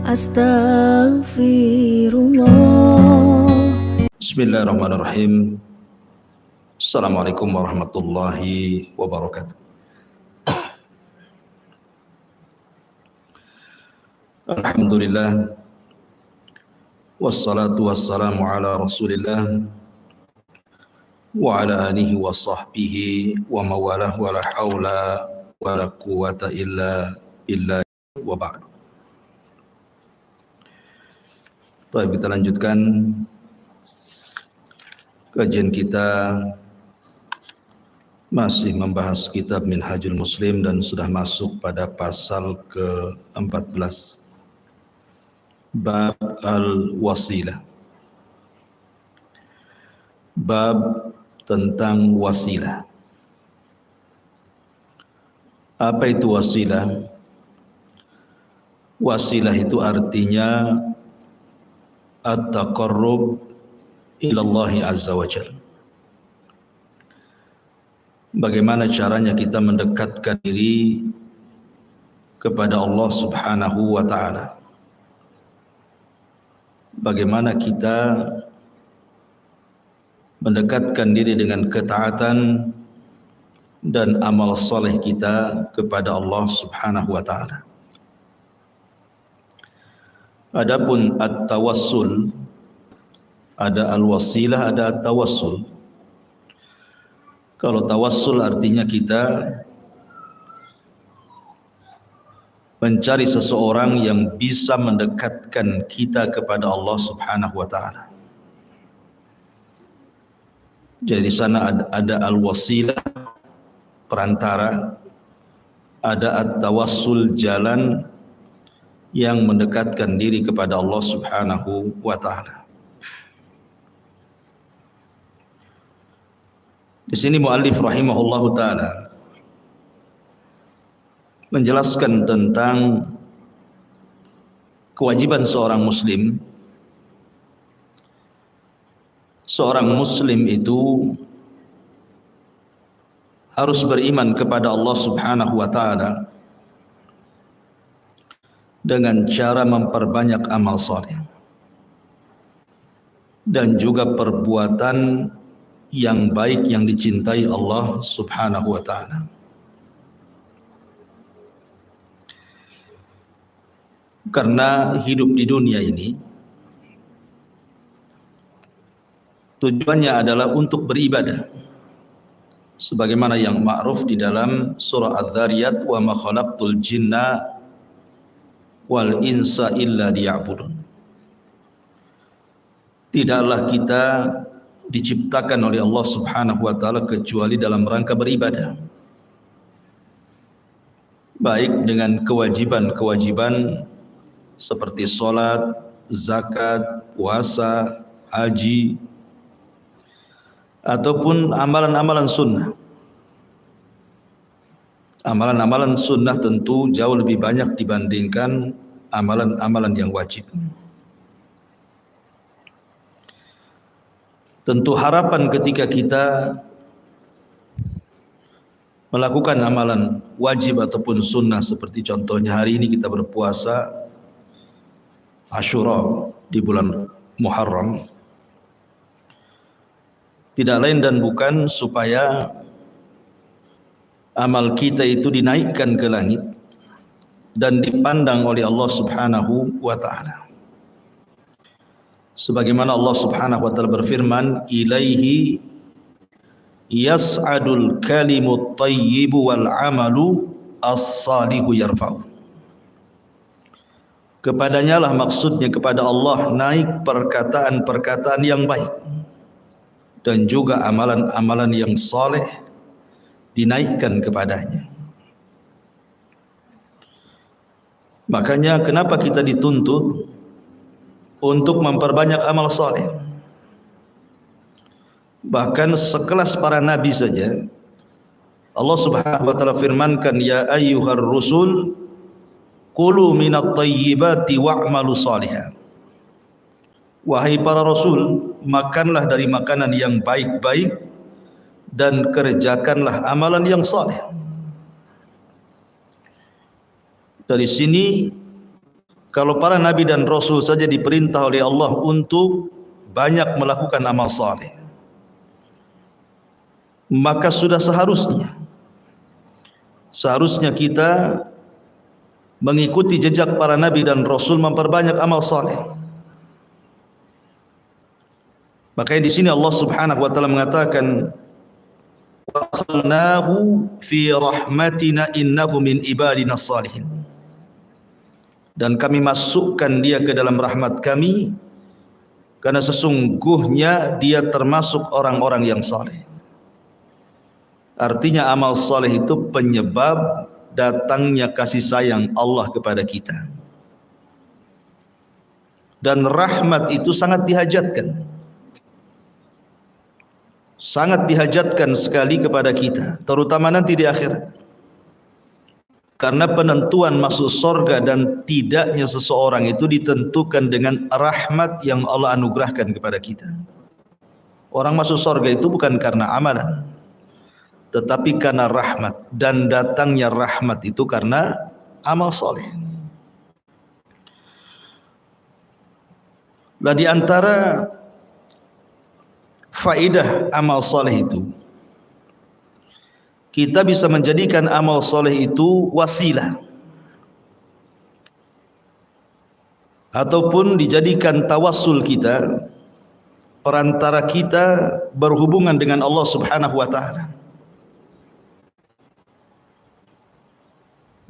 Astaghfirullah. Bismillahirrahmanirrahim. Assalamualaikum warahmatullahi wabarakatuh. Alhamdulillah. Wassalatu wassalamu ala rasulillah wa ala alihi wa sahbihi wa mawalah wa la hawla wa la quwata illa billah wa ba'du. Baik, kita lanjutkan kajian kita, masih membahas kitab Minhajul Muslim dan sudah masuk pada pasal ke-14, bab al-wasilah, bab tentang wasilah. Apa itu wasilah? Wasilah itu artinya at-taqarrub ilallahi azza wa jalla. Bagaimana caranya kita mendekatkan diri kepada Allah subhanahu wa ta'ala. Bagaimana kita mendekatkan diri dengan ketaatan dan amal soleh kita kepada Allah subhanahu wa ta'ala. Adapun at-tawassul, ada al-wasilah, ada at-tawassul. Kalau tawassul artinya kita mencari seseorang yang bisa mendekatkan kita kepada Allah subhanahu wa ta'ala. Jadi di sana ada al-wasilah, perantara, ada at-tawassul, jalan yang mendekatkan diri kepada Allah subhanahu wa ta'ala. Di sini muallif rahimahullahu ta'ala menjelaskan tentang kewajiban seorang muslim. Seorang muslim itu harus beriman kepada Allah subhanahu wa ta'ala dengan cara memperbanyak amal saleh dan juga perbuatan yang baik yang dicintai Allah subhanahu wa ta'ala. Karena hidup di dunia ini tujuannya adalah untuk beribadah, sebagaimana yang ma'ruf di dalam surah Adz-Dzariyat, wa ma khalaqtul jinna wal insa illa liya'budun. Tidaklah kita diciptakan oleh Allah subhanahu wa ta'ala kecuali dalam rangka beribadah, baik dengan kewajiban-kewajiban seperti sholat, zakat, puasa, haji, ataupun amalan-amalan sunnah. Amalan-amalan sunnah tentu jauh lebih banyak dibandingkan amalan-amalan yang wajib. Tentu harapan ketika kita melakukan amalan wajib ataupun sunnah, seperti contohnya hari ini kita berpuasa Asyura di bulan Muharram, tidak lain dan bukan supaya amal kita itu dinaikkan ke langit dan dipandang oleh Allah subhanahu wa ta'ala. Sebagaimana Allah subhanahu wa ta'ala berfirman, ilaihi yas'adul kalimut tayyibu wal amalu as-salihu yarfa'u. Kepadanya lah, maksudnya kepada Allah, naik perkataan-perkataan yang baik dan juga amalan-amalan yang saleh dinaikkan kepadanya. Makanya kenapa kita dituntut untuk memperbanyak amal saleh? Bahkan sekelas para nabi saja Allah subhanahu wa ta'ala firmankan, ya ayyuhar rusul kulu minat tayyibati wa'malu salihan. Wahai para rasul, makanlah dari makanan yang baik-baik dan kerjakanlah amalan yang saleh. Dari sini Kalau para nabi dan rasul saja diperintah oleh Allah untuk banyak melakukan amal saleh, maka sudah seharusnya kita mengikuti jejak para nabi dan rasul memperbanyak amal saleh. Makanya di sini Allah Subhanahu wa taala mengatakan wa khalnahu fi rahmatina innahu min ibadina salihin. Dan kami masukkan dia ke dalam rahmat kami karena sesungguhnya dia termasuk orang-orang yang saleh. Artinya amal saleh itu penyebab datangnya kasih sayang Allah kepada kita. Dan rahmat itu sangat dihajatkan. Sangat dihajatkan sekali kepada kita, terutama nanti di akhirat. Karena penentuan masuk surga dan tidaknya seseorang itu ditentukan dengan rahmat yang Allah anugerahkan kepada kita. Orang masuk surga itu bukan karena amalan, tetapi karena rahmat, dan datangnya rahmat itu karena amal soleh. Lah di antara faedah amal soleh itu, kita bisa menjadikan amal soleh itu wasilah ataupun dijadikan tawassul kita, perantara kita berhubungan dengan Allah Subhanahu wa taala.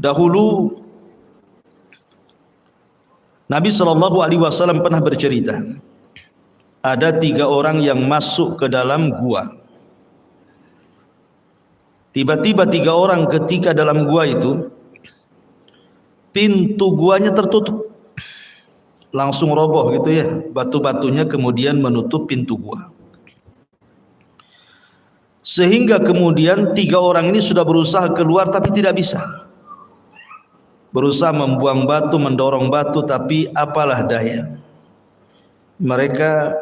Dahulu Nabi SAW pernah bercerita, ada 3 orang yang masuk ke dalam gua. Tiba-tiba 3 orang ketika dalam gua itu, pintu guanya tertutup, langsung roboh gitu ya, batu-batunya kemudian menutup pintu gua. Sehingga kemudian 3 orang ini sudah berusaha keluar tapi tidak bisa. Berusaha membuang batu, mendorong batu, tapi apalah daya, mereka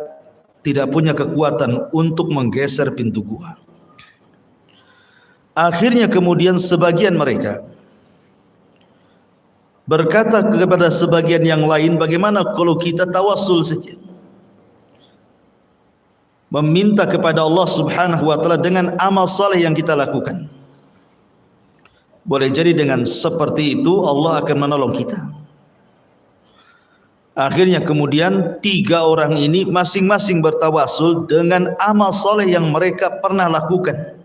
tidak punya kekuatan untuk menggeser pintu gua. Akhirnya kemudian sebagian mereka berkata kepada sebagian yang lain, bagaimana kalau kita tawassul saja, meminta kepada Allah Subhanahu wa taala dengan amal saleh yang kita lakukan. Boleh jadi dengan seperti itu Allah akan menolong kita. Akhirnya kemudian 3 orang ini masing-masing bertawassul dengan amal saleh yang mereka pernah lakukan.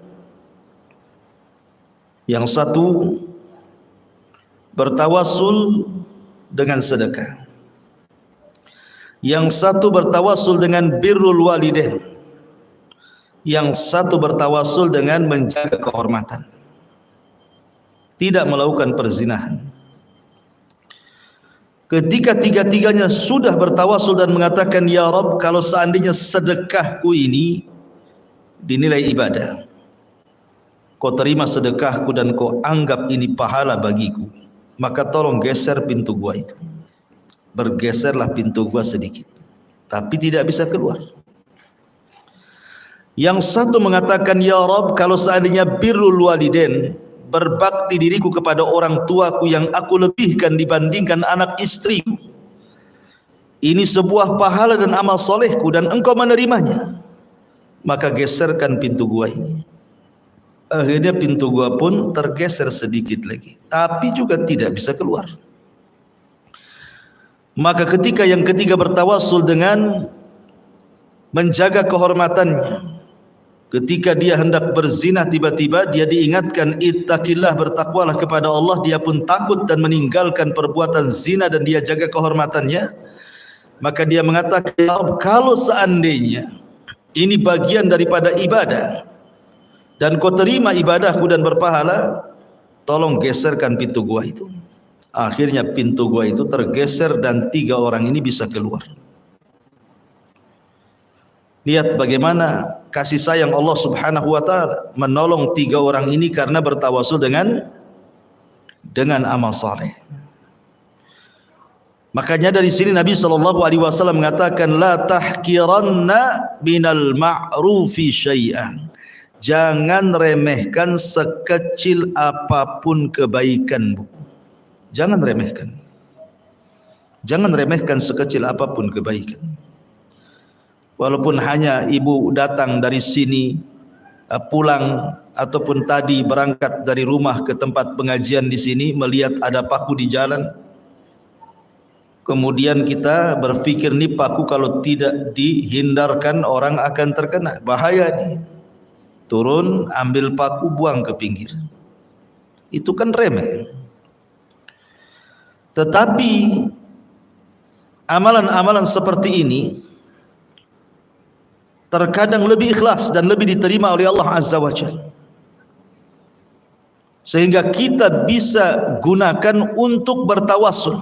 Yang satu bertawassul dengan sedekah, yang satu bertawassul dengan birrul walidain, yang satu bertawassul dengan menjaga kehormatan, tidak melakukan perzinahan. Ketika tiga-tiganya sudah bertawassul dan mengatakan, ya Rabb, kalau seandainya sedekahku ini dinilai ibadah, kau terima sedekahku dan kau anggap ini pahala bagiku, maka tolong geser pintu gua itu. Bergeserlah pintu gua sedikit, tapi tidak bisa keluar. Yang satu mengatakan, ya Rabb, kalau seandainya birrul walidain, berbakti diriku kepada orang tuaku yang aku lebihkan dibandingkan anak istriku, ini sebuah pahala dan amal solehku dan engkau menerimanya, maka geserkan pintu gua ini. Akhirnya pintu gua pun tergeser sedikit lagi, tapi juga tidak bisa keluar. Maka ketika yang ketiga bertawassul dengan menjaga kehormatannya, ketika dia hendak berzina, tiba-tiba dia diingatkan, ittaqillah, bertakwalah kepada Allah. Dia pun takut dan meninggalkan perbuatan zina dan dia jaga kehormatannya. Maka dia mengatakan, ya Rabb, kalau seandainya ini bagian daripada ibadah dan kau terima ibadahku dan berpahala, tolong geserkan pintu gua itu. Akhirnya pintu gua itu tergeser dan 3 orang ini bisa keluar. Lihat bagaimana kasih sayang Allah Subhanahu wa taala menolong 3 orang ini karena bertawassul dengan amal saleh. Makanya dari sini Nabi SAW mengatakan, la tahqiranna minal ma'rufi syai'an. Jangan remehkan sekecil apapun kebaikanmu. Jangan remehkan. Jangan remehkan sekecil apapun kebaikan. Walaupun hanya ibu datang dari sini, pulang ataupun tadi berangkat dari rumah ke tempat pengajian di sini, melihat ada paku di jalan, kemudian kita berpikir ni paku kalau tidak dihindarkan orang akan terkena, bahaya nih. Turun, ambil paku, buang ke pinggir. Itu kan remeh. Tetapi amalan-amalan seperti ini terkadang lebih ikhlas dan lebih diterima oleh Allah Azza wa Jalla, sehingga kita bisa gunakan untuk bertawassul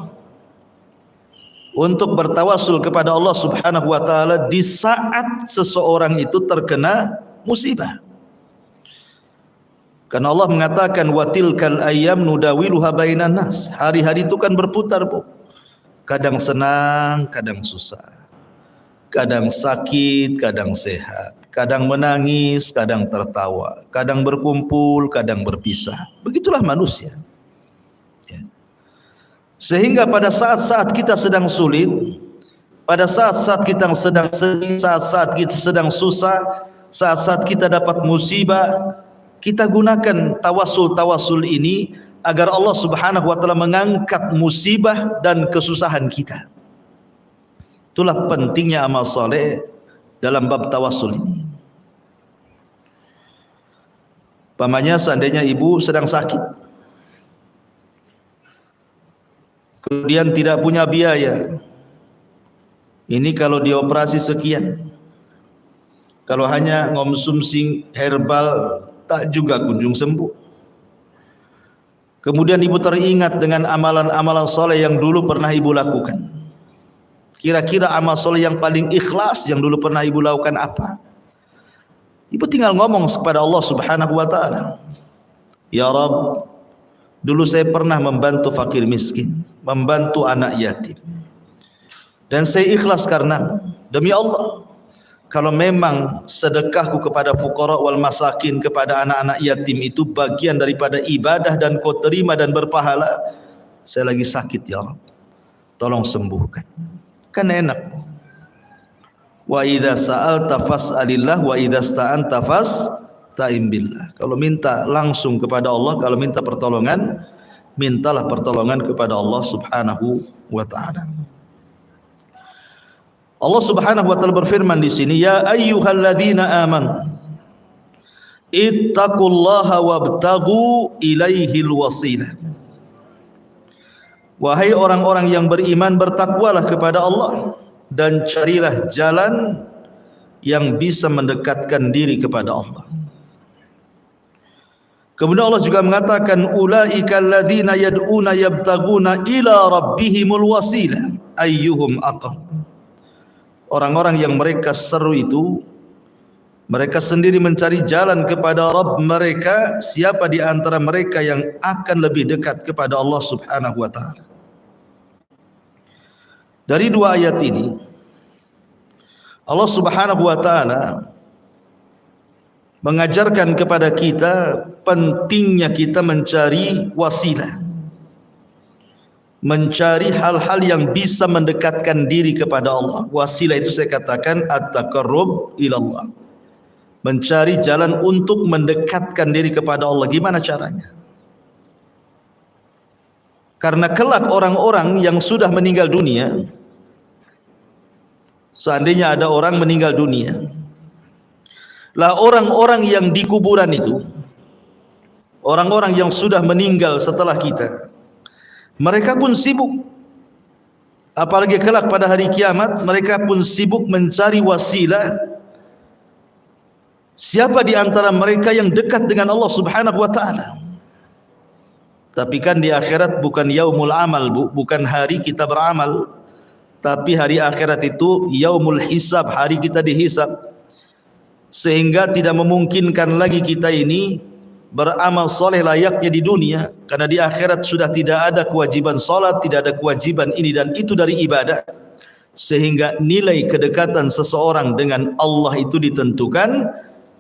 kepada Allah Subhanahu wa taala di saat seseorang itu terkena musibah. Karena Allah mengatakan wa tilkal ayyam nudawiluha bainan nas. Hari-hari itu kan berputar, Bu. Kadang senang, kadang susah. Kadang sakit, kadang sehat. Kadang menangis, kadang tertawa. Kadang berkumpul, kadang berpisah. Begitulah manusia. Ya. Sehingga pada saat-saat kita sedang sulit, pada saat-saat kita sedang sedih, saat-saat kita sedang susah, saat-saat kita dapat musibah, kita gunakan tawasul ini agar Allah Subhanahu wa taala mengangkat musibah dan kesusahan kita. Itulah pentingnya amal soleh dalam bab tawasul ini. Pamannya seandainya ibu sedang sakit, kemudian tidak punya biaya, ini kalau dioperasi sekian, kalau hanya ngonsumsi herbal tak juga kunjung sembuh. Kemudian ibu teringat dengan amalan-amalan soleh yang dulu pernah ibu lakukan. Kira-kira amal soleh yang paling ikhlas yang dulu pernah ibu lakukan apa? Ibu tinggal ngomong kepada Allah Subhanahu wa taala, ya Rabb, dulu saya pernah membantu fakir miskin, membantu anak yatim, dan saya ikhlas karena demi Allah, kalau memang sedekahku kepada fuqara wal masakin, kepada anak-anak yatim itu bagian daripada ibadah dan kau terima dan berpahala, saya lagi sakit ya Rabb, tolong sembuhkan. Kan enak. Wa idza sa'alta fas'alillah wa idza sta'anta fasta'in billah. Kalau minta langsung kepada Allah, kalau minta pertolongan, mintalah pertolongan kepada Allah Subhanahu wa taala. Allah Subhanahu wa taala berfirman di sini, ya ayyuhalladzina amanu ittaqullaha wabtaghu ilaihil wasilah. Wahai orang-orang yang beriman, bertakwalah kepada Allah dan carilah jalan yang bisa mendekatkan diri kepada Allah. Kemudian Allah juga mengatakan ulaikal ladzina yad'una yabtaguna ila rabbihimul wasilah ayyuhum aqrab. Orang-orang yang mereka seru itu, mereka sendiri mencari jalan kepada Rabb mereka, siapa di antara mereka yang akan lebih dekat kepada Allah Subhanahu wa taala. Dari dua ayat ini Allah Subhanahu wa taala mengajarkan kepada kita pentingnya kita mencari wasilah, mencari hal-hal yang bisa mendekatkan diri kepada Allah. Wasilah itu saya katakan at-taqarrub ilallah, mencari jalan untuk mendekatkan diri kepada Allah. Gimana caranya? Karena kelak orang-orang yang sudah meninggal dunia, seandainya ada orang meninggal dunia, lah orang-orang yang di kuburan itu, orang-orang yang sudah meninggal setelah kita, mereka pun sibuk, apalagi kelak pada hari kiamat, mereka pun sibuk mencari wasilah, siapa di antara mereka yang dekat dengan Allah Subhanahu wa taala. Tapi kan di akhirat bukan yaumul amal, bukan hari kita beramal, tapi hari akhirat itu yaumul hisab, hari kita dihisab, sehingga tidak memungkinkan lagi kita ini beramal soleh layaknya di dunia, karena di akhirat sudah tidak ada kewajiban salat, tidak ada kewajiban ini dan itu dari ibadah, sehingga nilai kedekatan seseorang dengan Allah itu ditentukan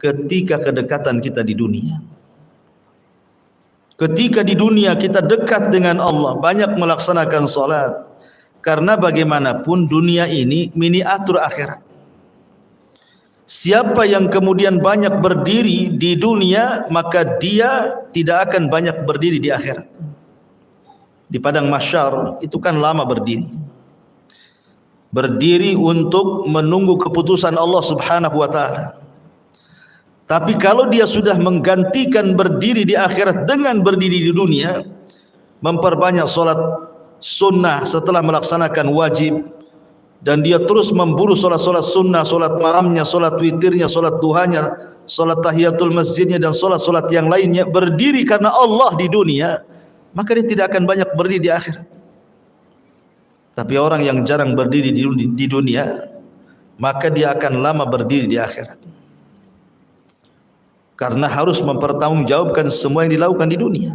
ketika kedekatan kita di dunia. Ketika di dunia kita dekat dengan Allah, banyak melaksanakan salat, Karena bagaimanapun dunia ini miniatur akhirat. Siapa yang kemudian banyak berdiri di dunia, maka dia tidak akan banyak berdiri di akhirat. Di padang mahsyar itu kan lama berdiri. Berdiri untuk menunggu keputusan Allah Subhanahu wa taala. Tapi kalau dia sudah menggantikan berdiri di akhirat dengan berdiri di dunia, memperbanyak solat sunnah setelah melaksanakan wajib, dan dia terus memburu solat-solat sunnah, solat malamnya, solat witirnya, solat duhanya, solat tahiyatul masjidnya, dan solat-solat yang lainnya, berdiri karena Allah di dunia, maka dia tidak akan banyak berdiri di akhirat. Tapi orang yang jarang berdiri di dunia, maka dia akan lama berdiri di akhirat, karena harus mempertanggungjawabkan semua yang dilakukan di dunia.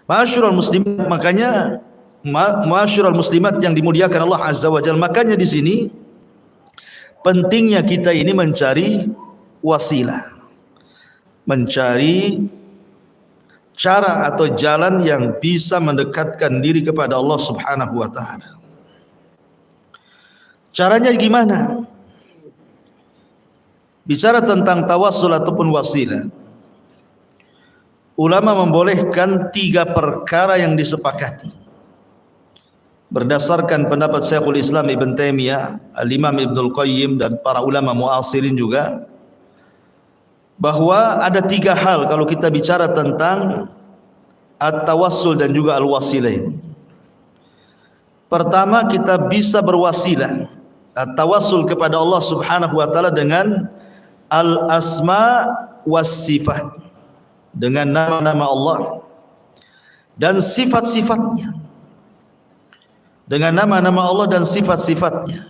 Ma'asyiral muslimin, makanya ma'asyiral muslimat yang dimuliakan Allah Azza wa Jalla, makanya di sini pentingnya kita ini mencari wasilah, mencari cara atau jalan yang bisa mendekatkan diri kepada Allah Subhanahu wa taala. Caranya gimana? Bicara tentang tawassul ataupun wasilah, ulama membolehkan 3 perkara yang disepakati berdasarkan pendapat Syekhul Islam Ibn Taimiyah, Al-Imam Ibnul Qayyim, dan para ulama muasirin juga, bahwa ada 3 hal kalau kita bicara tentang at-tawassul dan juga al-wasilah ini. Pertama, kita bisa berwasilah, at-tawassul kepada Allah Subhanahu wa taala dengan al-asma was sifat, dengan nama-nama Allah dan sifat-sifatnya. Dengan nama-nama Allah dan sifat-sifatnya,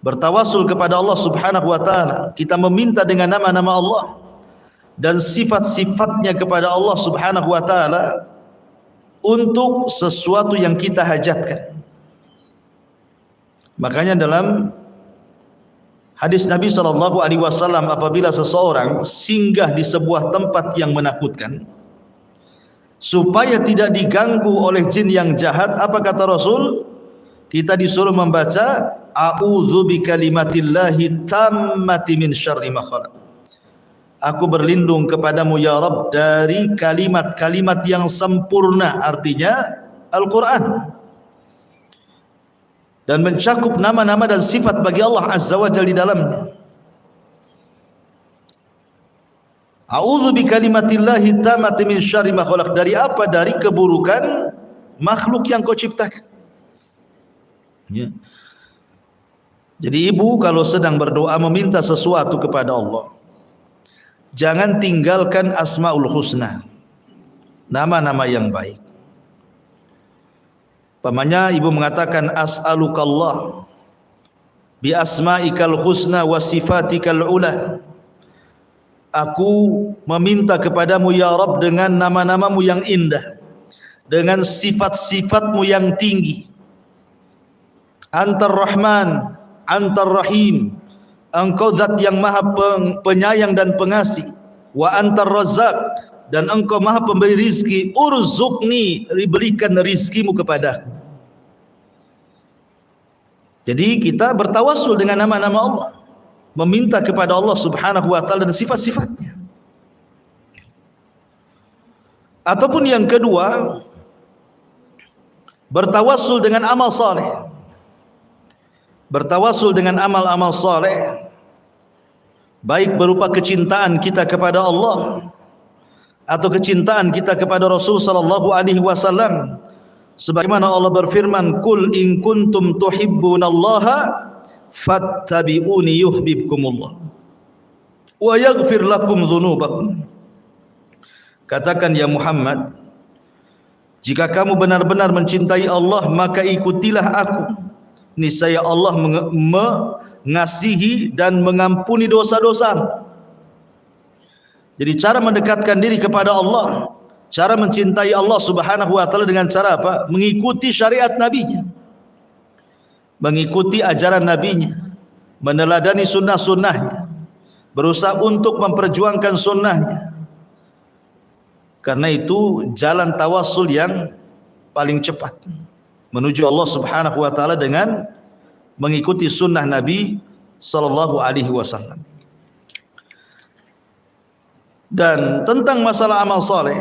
bertawassul kepada Allah Subhanahu wa taala, kita meminta dengan nama-nama Allah dan sifat-sifatnya kepada Allah Subhanahu wa taala untuk sesuatu yang kita hajatkan. Makanya dalam hadis Nabi SAW, apabila seseorang singgah di sebuah tempat yang menakutkan, supaya tidak diganggu oleh jin yang jahat, apa kata Rasul? Kita disuruh membaca a'udzu bikalimatillahi tammati min syarri ma khalaq. Aku berlindung kepadamu ya Rabb dari kalimat-kalimat yang sempurna, artinya Al-Quran, dan mencakup nama-nama dan sifat bagi Allah Azza wa Jalla di dalamnya. A'udzu bikalimatillahi tammati min syarri ma khalaq. Dari apa? Dari keburukan makhluk yang kau ciptakan. Ya. Jadi ibu kalau sedang berdoa meminta sesuatu kepada Allah, jangan tinggalkan asmaul husna, nama-nama yang baik. Pamannya ibu mengatakan as'alukallah bi asma'ikal husna wa sifatikal ula. Aku meminta kepadamu ya Rabb dengan nama-namamu yang indah, dengan sifat-sifatmu yang tinggi. Antar Rahman, Antar Rahim, Engkau zat yang maha penyayang dan pengasih. Wa Antar Razzaq, dan Engkau maha pemberi rizki. Urzuqni, berikan rizkimu kepadaku. Jadi kita bertawassul dengan nama-nama Allah, meminta kepada Allah Subhanahu wa taala dan sifat-sifatnya. Ataupun yang kedua, bertawassul dengan amal saleh. Bertawassul dengan amal-amal saleh, baik berupa kecintaan kita kepada Allah atau kecintaan kita kepada Rasul sallallahu alaihi wasallam, sebagaimana Allah berfirman, "Qul in kuntum tuhibbunallaha fattabi'uni yuhibbukumullah wa yaghfir lakum dzunubakum." Katakan ya Muhammad, jika kamu benar-benar mencintai Allah, maka ikutilah aku, niscaya Allah mengasihi dan mengampuni dosa-dosa. Jadi cara mendekatkan diri kepada Allah, cara mencintai Allah Subhanahu wa taala dengan cara apa? Mengikuti syariat nabinya, mengikuti ajaran nabinya, meneladani sunnah-sunnahnya, berusaha untuk memperjuangkan sunnahnya. Karena itu jalan tawassul yang paling cepat menuju Allah Subhanahu wa taala dengan mengikuti sunnah Nabi sallallahu alaihi wasallam. Dan tentang masalah amal saleh,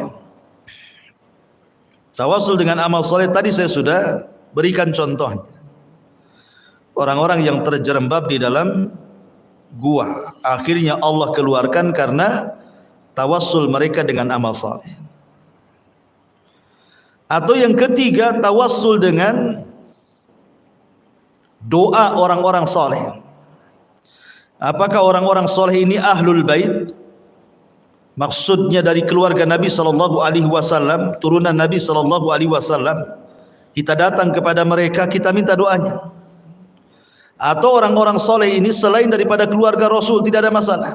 tawasul dengan amal saleh tadi saya sudah berikan contohnya. Orang-orang yang terjerembab di dalam gua, akhirnya Allah keluarkan karena tawassul mereka dengan amal saleh. Atau yang ketiga, tawassul dengan doa orang-orang saleh. Apakah orang-orang saleh ini ahlul bait? Maksudnya dari keluarga Nabi sallallahu alaihi wasallam, turunan Nabi sallallahu alaihi wasallam. Kita datang kepada mereka, kita minta doanya. Atau orang-orang soleh ini selain daripada keluarga Rasul, tidak ada masalah.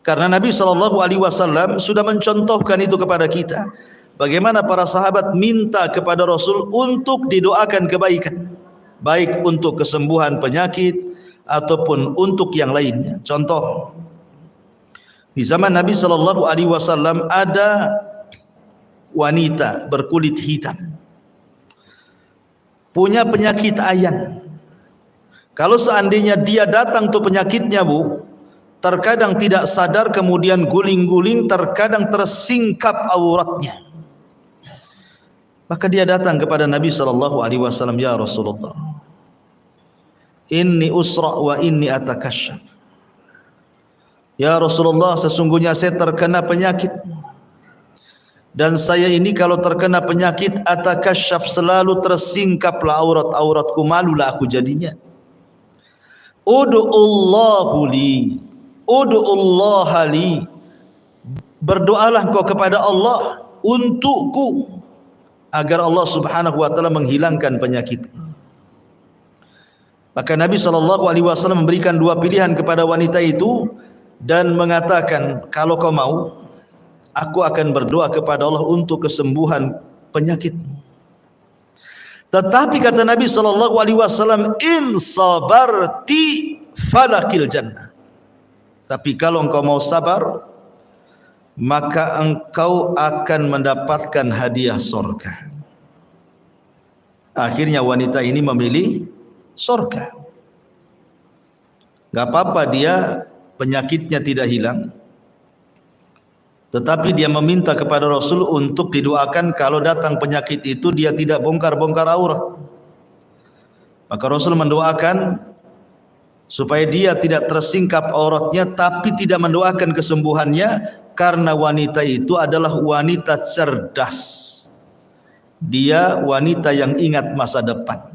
Karena Nabi sallallahu alaihi wasallam sudah mencontohkan itu kepada kita. Bagaimana para sahabat minta kepada Rasul untuk didoakan kebaikan, baik untuk kesembuhan penyakit ataupun untuk yang lainnya. Contoh, di zaman Nabi sallallahu alaihi wasallam ada wanita berkulit hitam, punya penyakit ayan. Kalau seandainya dia datang tuh penyakitnya, Bu, terkadang tidak sadar, kemudian guling-guling, terkadang tersingkap auratnya. Maka dia datang kepada Nabi sallallahu alaihi wasallam, ya Rasulullah, inni usra wa inni atakasyaf. Ya Rasulullah, sesungguhnya saya terkena penyakit, dan saya ini kalau terkena penyakit atakasyaf, selalu tersingkaplah aurat-auratku, malulah aku jadinya. Ud'ullahu li, ud'ullaha li, berdoalah kau kepada Allah untukku agar Allah Subhanahu wa taala menghilangkan penyakitku. Maka Nabi sallallahu alaihi wasallam memberikan dua pilihan kepada wanita itu dan mengatakan, kalau kau mau, aku akan berdoa kepada Allah untuk kesembuhan penyakitmu. Tetapi kata Nabi sallallahu alaihi wasallam, in sabarti falakil jannah. Tapi kalau engkau mau sabar, maka engkau akan mendapatkan hadiah surga. Akhirnya wanita ini memilih surga. Gak apa-apa dia penyakitnya tidak hilang, tetapi dia meminta kepada Rasul untuk didoakan kalau datang penyakit itu dia tidak bongkar-bongkar aurat. Maka Rasul mendoakan supaya dia tidak tersingkap auratnya, tapi tidak mendoakan kesembuhannya, karena wanita itu adalah wanita cerdas. Dia wanita yang ingat masa depan.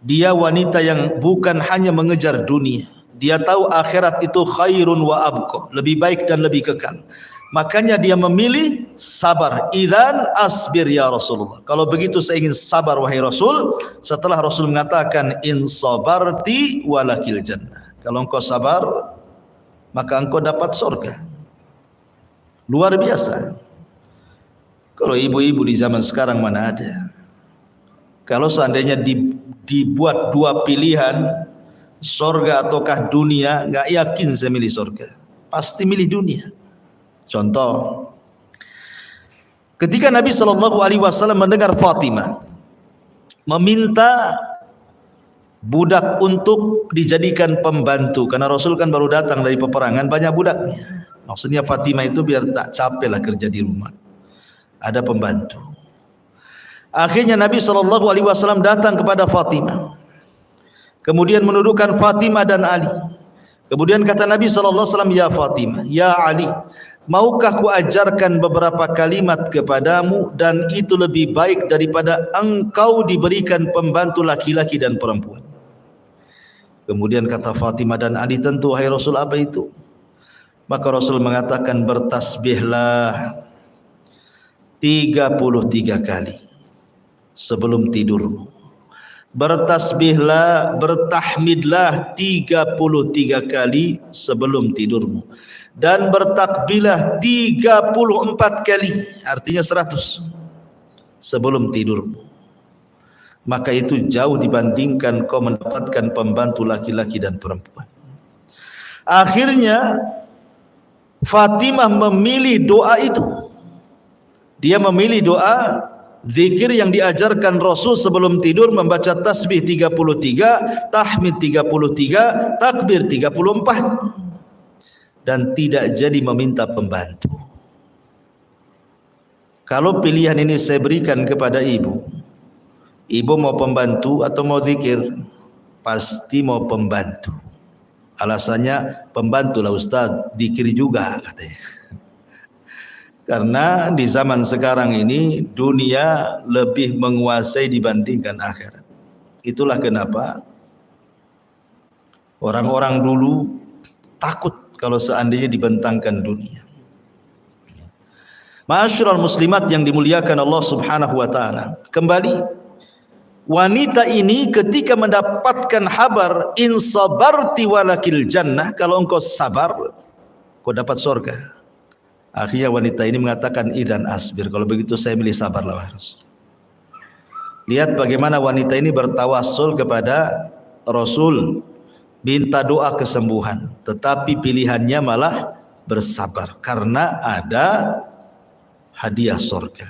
Dia wanita yang bukan hanya mengejar dunia. Dia tahu akhirat itu khairun wa abqa, lebih baik dan lebih kekal. Makanya dia memilih sabar. Idzan asbir ya Rasulullah. Kalau begitu saya ingin sabar wahai Rasul. Setelah Rasul mengatakan in sabarti walakil jannah. Kalau engkau sabar, maka engkau dapat surga. Luar biasa. Kalau ibu-ibu di zaman sekarang mana ada. Kalau seandainya dibuat dua pilihan, surga ataukah dunia, nggak yakin saya milih surga. Pasti milih dunia. Contoh, ketika Nabi sallallahu alaihi wasallam mendengar Fatimah meminta budak untuk dijadikan pembantu, karena Rasul kan baru datang dari peperangan, banyak budaknya. Maksudnya Fatimah itu biar tak capek lah kerja di rumah, ada pembantu. Akhirnya Nabi sallallahu alaihi wasallam datang kepada Fatimah, kemudian menudukkan Fatimah dan Ali. Kemudian kata Nabi sallallahu alaihi wasallam, ya Fatimah, ya Ali, maukah ku ajarkan beberapa kalimat kepadamu, dan itu lebih baik daripada engkau diberikan pembantu laki-laki dan perempuan. Kemudian kata Fatimah dan Ali, tentu wahai Rasul, apa itu? Maka Rasul mengatakan, bertasbihlah 33 kali sebelum tidurmu. Bertasbihlah, bertahmidlah 33 kali sebelum tidurmu. Dan bertakbilah 34 kali, artinya 100 sebelum tidurmu. Maka itu jauh dibandingkan kau mendapatkan pembantu laki-laki dan perempuan. Akhirnya Fatimah memilih doa itu. Dia memilih doa zikir yang diajarkan Rasul sebelum tidur, membaca tasbih 33, tahmid 33, takbir 34, dan tidak jadi meminta pembantu. Kalau pilihan ini saya berikan kepada ibu mau pembantu atau mau zikir? Pasti mau pembantu. Alasannya, pembantu lah Ustaz, zikir juga katanya. Karena di zaman sekarang ini dunia lebih menguasai dibandingkan akhirat. Itulah kenapa orang-orang dulu takut kalau seandainya dibentangkan dunia. Ma'asyiral muslimat yang dimuliakan Allah Subhanahu wa taala. Kembali, wanita ini ketika mendapatkan kabar in sabarti walakil jannah, kalau engkau sabar kau dapat surga. Akhirnya wanita ini mengatakan idzan asbir, kalau begitu saya milih sabarlah wahai Rasul. Lihat bagaimana wanita ini bertawassul kepada Rasul, minta doa kesembuhan, tetapi pilihannya malah bersabar karena ada hadiah surga.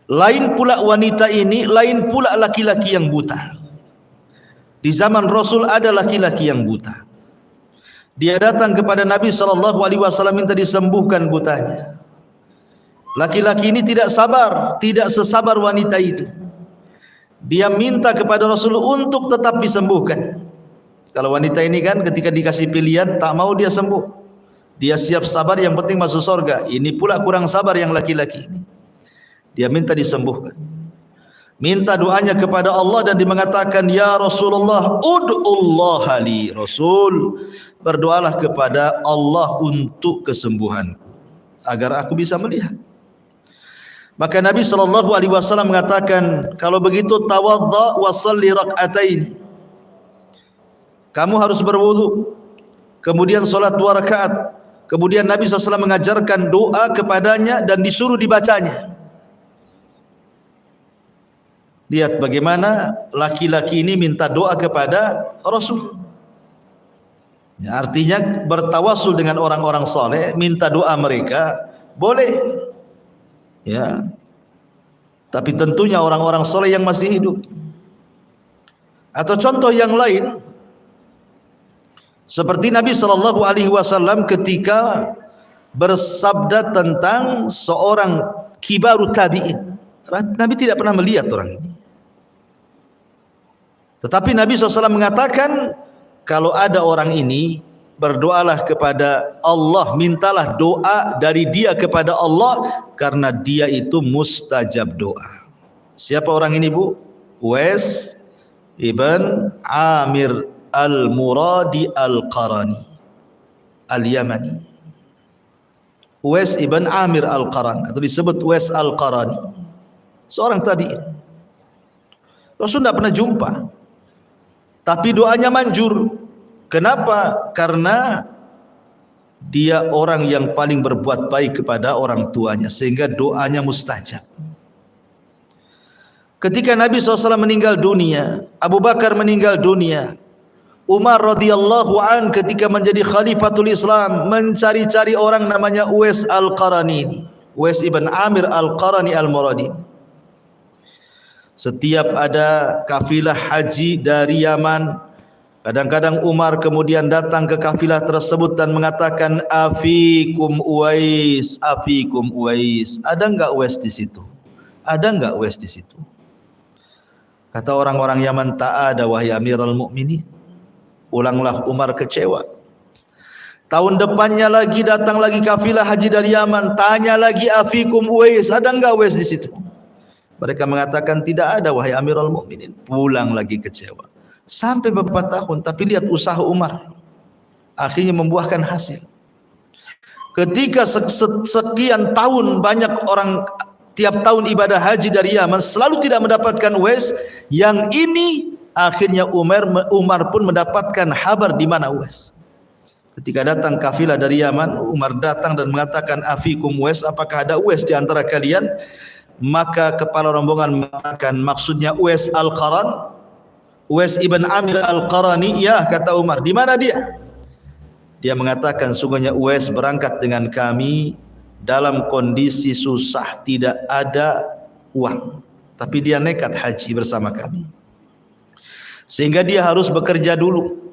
Lain pula wanita ini, lain pula laki-laki yang buta. Di zaman Rasul ada laki-laki yang buta. Dia datang kepada Nabi SAW minta disembuhkan butanya. Laki-laki ini tidak sabar, tidak sesabar wanita itu. Dia minta kepada Rasul untuk tetap disembuhkan. Kalau wanita ini kan ketika dikasih pilihan tak mau dia sembuh. Dia siap sabar, yang penting masuk surga. Ini pula kurang sabar yang laki-laki ini. Dia minta disembuhkan. Minta doanya kepada Allah dan dia mengatakan, ya Rasulullah, ud'ullaha li. Rasul, berdoalah kepada Allah untuk kesembuhanku, agar aku bisa melihat. Maka Nabi SAW mengatakan, kalau begitu tawadha wa salli rak'atain. Kamu harus berwudu, kemudian salat 2 rakaat. Kemudian Nabi SAW mengajarkan doa kepadanya dan disuruh dibacanya. Lihat bagaimana laki-laki ini minta doa kepada Rasul. Ya, artinya bertawasul dengan orang-orang soleh, minta doa mereka boleh. Ya, tapi tentunya orang-orang soleh yang masih hidup. Atau contoh yang lain, seperti Nabi SAW ketika bersabda tentang seorang kibaru tabi'in. Nabi tidak pernah melihat orang ini, tetapi Nabi SAW mengatakan, kalau ada orang ini, berdoalah kepada Allah, mintalah doa dari dia kepada Allah, karena dia itu mustajab doa. Siapa orang ini, Bu? Uwais ibn Amir al-Muradi al-Qarani al-Yamani. Uwais ibn Amir al-Qarani, atau disebut Uwais al-Qarani, seorang tabi'in. Rasul tidak pernah jumpa, tapi doanya manjur. Kenapa? Karena dia orang yang paling berbuat baik kepada orang tuanya, sehingga doanya mustajab. Ketika Nabi SAW meninggal dunia, Abu Bakar meninggal dunia, Umar radhiyallahu an ketika menjadi khalifatul Islam mencari-cari orang namanya Uwais al-Qarani, Uwais ibn Amir al-Qarani al-Muradi. Setiap ada kafilah haji dari Yaman, kadang-kadang Umar kemudian datang ke kafilah tersebut dan mengatakan, afikum Uwais, afikum Uwais. Ada enggak Uwais di situ? Ada enggak Uwais di situ? Kata orang-orang Yaman, tak ada wahai Amirul Mukminin. Ulanglah Umar kecewa. Tahun depannya lagi datang lagi kafilah haji dari Yaman, tanya lagi, afikum Uwais, ada enggak Uwais di situ? Mereka mengatakan tidak ada wahai Amirul Mukminin. Pulang lagi kecewa. Sampai beberapa tahun, tapi lihat usaha Umar akhirnya membuahkan hasil. Ketika sekian tahun banyak orang tiap tahun ibadah haji dari Yaman selalu tidak mendapatkan Uwais, yang ini akhirnya Umar pun mendapatkan kabar di mana Uwais. Ketika datang kafilah dari Yaman, Umar datang dan mengatakan, afikum Uwais, apakah ada Uwais di antara kalian? Maka kepala rombongan mengatakan, maksudnya Uwais al-Qaran, Uwais ibn Amir al-Qarani. Ya, kata Umar, di mana dia? Dia mengatakan, sungguhnya Uwais berangkat dengan kami dalam kondisi susah, tidak ada uang, tapi dia nekat haji bersama kami, sehingga dia harus bekerja dulu.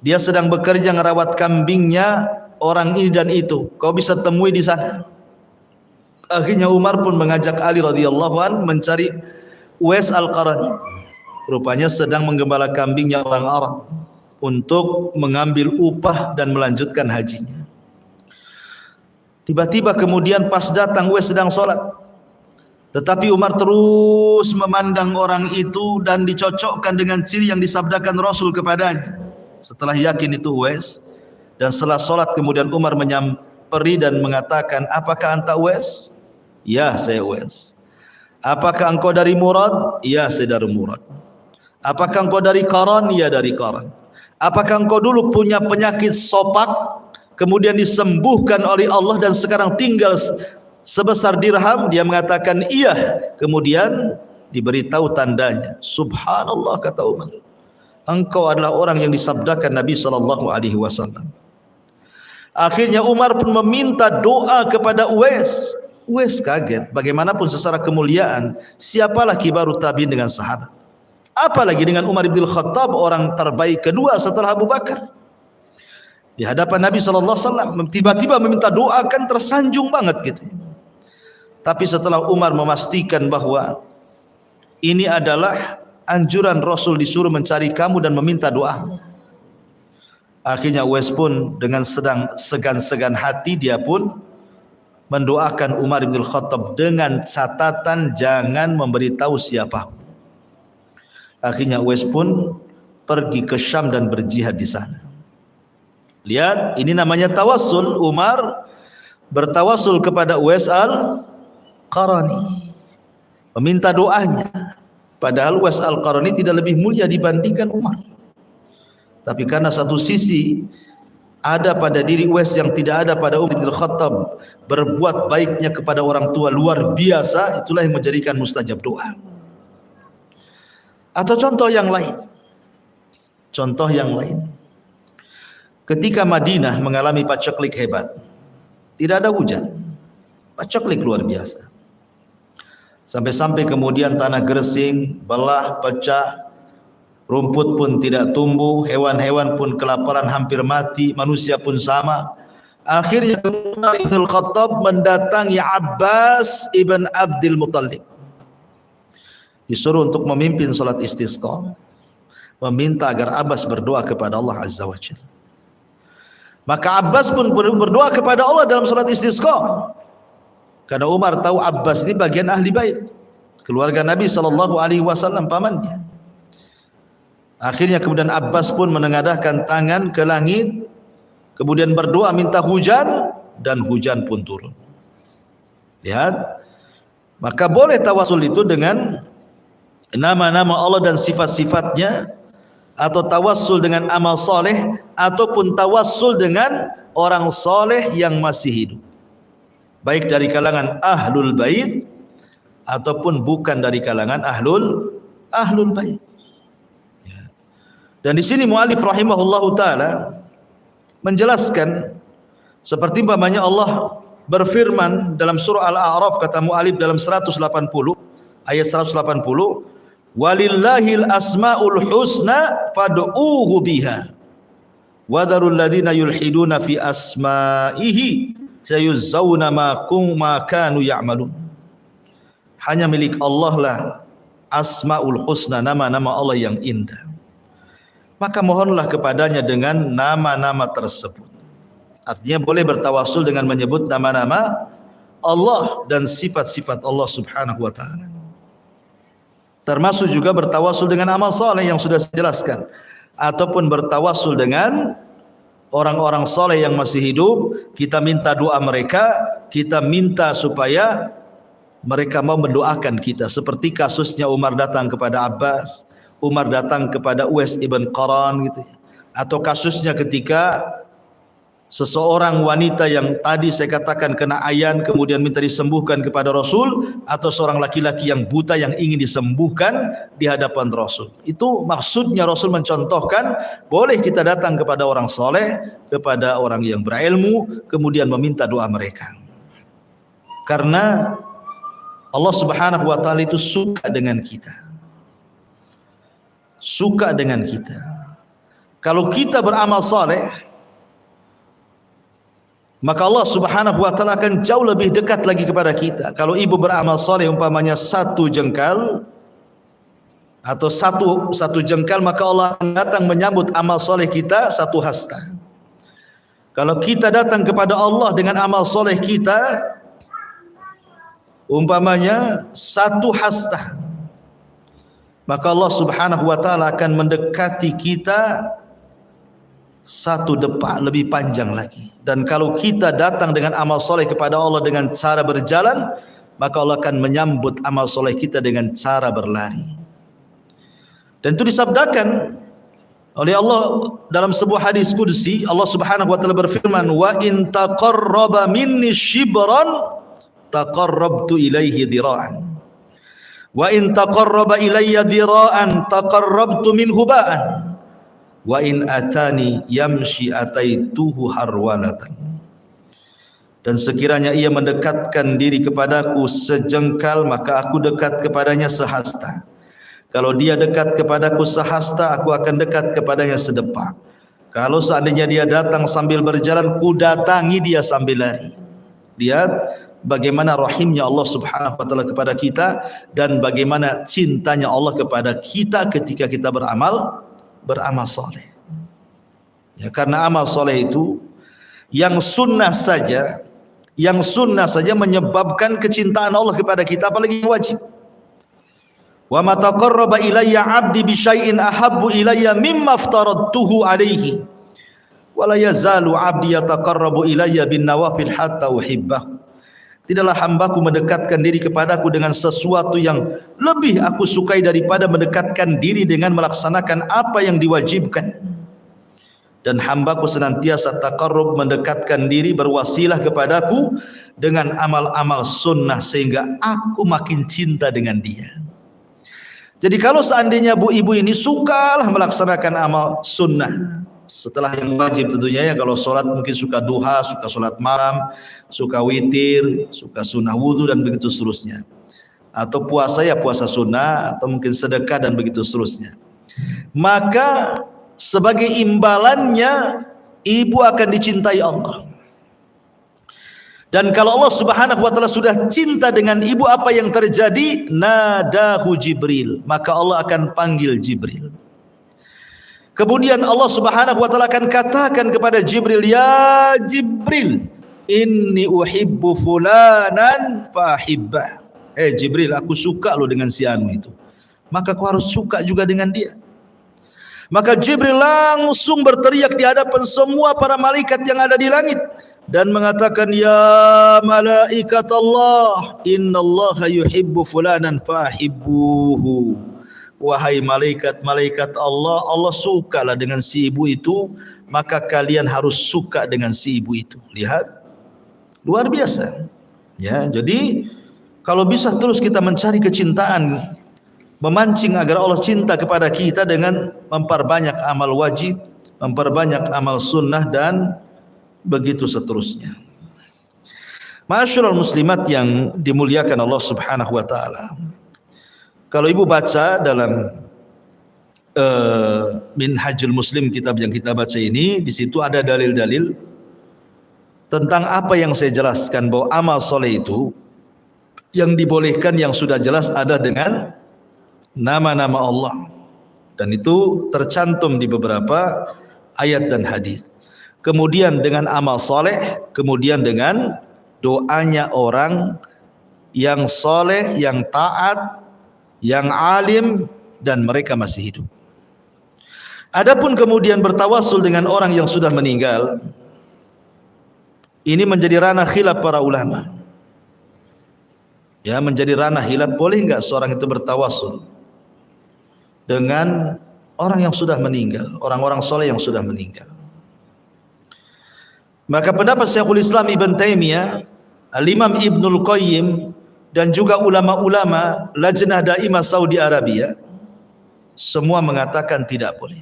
Dia sedang bekerja ngerawat kambingnya orang ini dan itu, kau bisa temui di sana. Akhirnya Umar pun mengajak Ali radhiyallahu an mencari Uwais Al-Qarani. Rupanya sedang menggembala kambingnya orang Arab untuk mengambil upah dan melanjutkan hajinya. Tiba-tiba kemudian pas datang Uwais sedang sholat, tetapi Umar terus memandang orang itu dan dicocokkan dengan ciri yang disabdakan Rasul kepadanya. Setelah yakin itu Uwais, dan setelah sholat kemudian Umar menyamperi dan mengatakan, apakah anta Uwais? Ya, saya Uwais. Apakah engkau dari Murad? Ya, saya dari Murad. Apakah engkau dari Qaran? Ya, dari Qaran. Apakah engkau dulu punya penyakit sopak, kemudian disembuhkan oleh Allah dan sekarang tinggal sebesar dirham? Dia mengatakan iya. Kemudian diberitahu tandanya. Subhanallah, kata Umar, engkau adalah orang yang disabdakan Nabi SAW. Akhirnya Umar pun meminta doa kepada Uwais. Uwais kaget. Bagaimanapun secara kemuliaan, siapalah kibarut tabi'in dengan sahabat, apalagi dengan Umar bin Khattab, orang terbaik kedua setelah Abu Bakar. Di hadapan Nabi SAW tiba-tiba meminta doa, kan tersanjung banget gitu. Tapi setelah Umar memastikan bahwa ini adalah anjuran Rasul, disuruh mencari kamu dan meminta doa, akhirnya Uwais pun dengan sedang segan-segan hati, dia pun mendoakan Umar bin Khattab dengan catatan jangan memberitahu siapa. Akhirnya Uwais pun pergi ke Syam dan berjihad di sana. Lihat, ini namanya tawassul. Umar bertawassul kepada Uwais Al-Qarani, meminta doanya. Padahal Uwais Al-Qarani tidak lebih mulia dibandingkan Umar. Tapi karena satu sisi ada pada diri Uwais yang tidak ada pada Umar bin Khattab, berbuat baiknya kepada orang tua luar biasa, itulah yang menjadikan mustajab doa. Atau contoh yang lain, ketika Madinah mengalami paceklik hebat, tidak ada hujan, paceklik luar biasa, sampai-sampai kemudian tanah Gresing belah pecah, rumput pun tidak tumbuh, hewan-hewan pun kelaparan hampir mati, manusia pun sama. Akhirnya Umar bin Khattab mendatangi Abbas ibn Abdul Muttalib, disuruh untuk memimpin salat istisqa, meminta agar Abbas berdoa kepada Allah Azza wa Jalla. Maka Abbas pun berdoa kepada Allah dalam salat istisqa, karena Umar tahu Abbas ini bagian ahli bait, keluarga Nabi SAW, pamannya. Akhirnya kemudian Abbas pun menengadahkan tangan ke langit, kemudian berdoa minta hujan, dan hujan pun turun. Lihat, maka boleh tawasul itu dengan nama-nama Allah dan sifat-sifatnya, atau tawassul dengan amal soleh, ataupun tawassul dengan orang soleh yang masih hidup, baik dari kalangan ahlul bait ataupun bukan dari kalangan ahlul bait. Dan di sini muallif rahimahullahu taala menjelaskan, seperti umpamanya Allah berfirman dalam surah Al-A'raf, kata muallif dalam 180 ayat 180, walillahil asmaul husna fad'uuhu biha wa dharul ladzina yulhiduna fi asma'ihi sayuzzawna ma kanu ya'malun. Hanya milik Allah lah asmaul husna, nama-nama Allah yang indah, maka mohonlah kepadanya dengan nama-nama tersebut. Artinya boleh bertawasul dengan menyebut nama-nama Allah dan sifat-sifat Allah Subhanahu wa taala. Termasuk juga bertawasul dengan amal saleh yang sudah saya jelaskan, ataupun bertawasul dengan orang-orang saleh yang masih hidup, kita minta doa mereka, kita minta supaya mereka mau mendoakan kita, seperti kasusnya Umar datang kepada Abbas, Umar datang kepada Uwais ibn Qaran gitu ya. Atau kasusnya ketika seseorang wanita yang tadi saya katakan kena ayan kemudian minta disembuhkan kepada Rasul, atau seorang laki-laki yang buta yang ingin disembuhkan di hadapan Rasul. Itu maksudnya Rasul mencontohkan boleh kita datang kepada orang soleh, kepada orang yang berilmu, kemudian meminta doa mereka. Karena Allah Subhanahu wa taala itu suka dengan kita. Suka dengan kita. Kalau kita beramal saleh, maka Allah Subhanahu wa taala akan jauh lebih dekat lagi kepada kita. Kalau ibu beramal saleh umpamanya satu jengkal atau satu jengkal, maka Allah akan datang menyambut amal saleh kita satu hasta. Kalau kita datang kepada Allah dengan amal saleh kita umpamanya satu hasta, maka Allah Subhanahu wa taala akan mendekati kita satu depak lebih panjang lagi. Dan kalau kita datang dengan amal soleh kepada Allah dengan cara berjalan, maka Allah akan menyambut amal soleh kita dengan cara berlari. Dan itu disabdakan oleh Allah dalam sebuah hadis qudsi. Allah Subhanahu wa taala berfirman, wa in taqarraba minni shibran taqarrabtu ilaihi dhira'an wa in taqarraba ilayya dhira'an taqarrabtu minhu ba'an wa in atani yamshi ataituhu harwalatan. Dan sekiranya ia mendekatkan diri kepadaku sejengkal, maka aku dekat kepadanya sehasta. Kalau dia dekat kepadaku sehasta, aku akan dekat kepadanya sedepak. Kalau seandainya dia datang sambil berjalan, ku datangi dia sambil lari. Lihat bagaimana rahimnya Allah Subhanahu wa taala kepada kita, dan bagaimana cintanya Allah kepada kita ketika kita beramal soleh. Ya, karena amal soleh itu yang sunnah saja menyebabkan kecintaan Allah kepada kita, apalagi yang wajib. Wa ma taqarraba ilayya 'abdi bi syai'in ahabbu ilayya mimma aftaradtuhu alayhi wa la yazalu 'abdi yataqarrabu ilayya bin nawafil hatta uhibbahu. Tidaklah hambaku mendekatkan diri kepadaku dengan sesuatu yang lebih aku sukai daripada mendekatkan diri dengan melaksanakan apa yang diwajibkan. Dan hambaku senantiasa taqarrub, mendekatkan diri, berwasilah kepadaku dengan amal-amal sunnah, sehingga aku makin cinta dengan dia. Jadi kalau seandainya ibu ini sukalah melaksanakan amal sunnah setelah yang wajib tentunya, ya. Kalau sholat mungkin suka duha, suka sholat malam, suka witir, suka sunnah wudhu, dan begitu seterusnya. Atau puasa, ya puasa sunnah, atau mungkin sedekah, dan begitu seterusnya. Maka sebagai imbalannya, ibu akan dicintai Allah. Dan kalau Allah Subhanahu wa taala sudah cinta dengan ibu, apa yang terjadi? Nadahu Jibril, maka Allah akan panggil Jibril. Kemudian Allah Subhanahu wa taala akan katakan kepada Jibril, ya Jibril, inni uhibbu fulanan fahibbah. Jibril, aku suka lo dengan si anu itu, maka kau harus suka juga dengan dia. Maka Jibril langsung berteriak di hadapan semua para malaikat yang ada di langit dan mengatakan, ya malaikat Allah, innallaha yuhibbu fulanan fahibbuhu. Wahai malaikat-malaikat Allah, Allah sukalah dengan si ibu itu, maka kalian harus suka dengan si ibu itu. Lihat, luar biasa. Ya, jadi kalau bisa terus kita mencari kecintaan, memancing agar Allah cinta kepada kita dengan memperbanyak amal wajib, memperbanyak amal sunnah, dan begitu seterusnya. Ma'asyiral muslimat yang dimuliakan Allah Subhanahu wa taala. Kalau ibu baca dalam Minhajul Muslim, kitab yang kita baca ini, di situ ada dalil-dalil tentang apa yang saya jelaskan, bahwa amal soleh itu yang dibolehkan, yang sudah jelas ada dengan nama-nama Allah, dan itu tercantum di beberapa ayat dan hadis. Kemudian dengan amal soleh, kemudian dengan doanya orang yang soleh, yang taat, yang alim, dan mereka masih hidup. Adapun kemudian bertawasul dengan orang yang sudah meninggal, ini menjadi ranah khilaf para ulama. Ya, menjadi ranah khilaf, boleh enggak seorang itu bertawasul dengan orang yang sudah meninggal, orang-orang soleh yang sudah meninggal. Maka pendapat Syekhul Islam Ibn Taimiyah, Al-Imam Ibnul Qayyim, dan juga ulama-ulama Lajnah Daimah Saudi Arabia, semua mengatakan tidak boleh.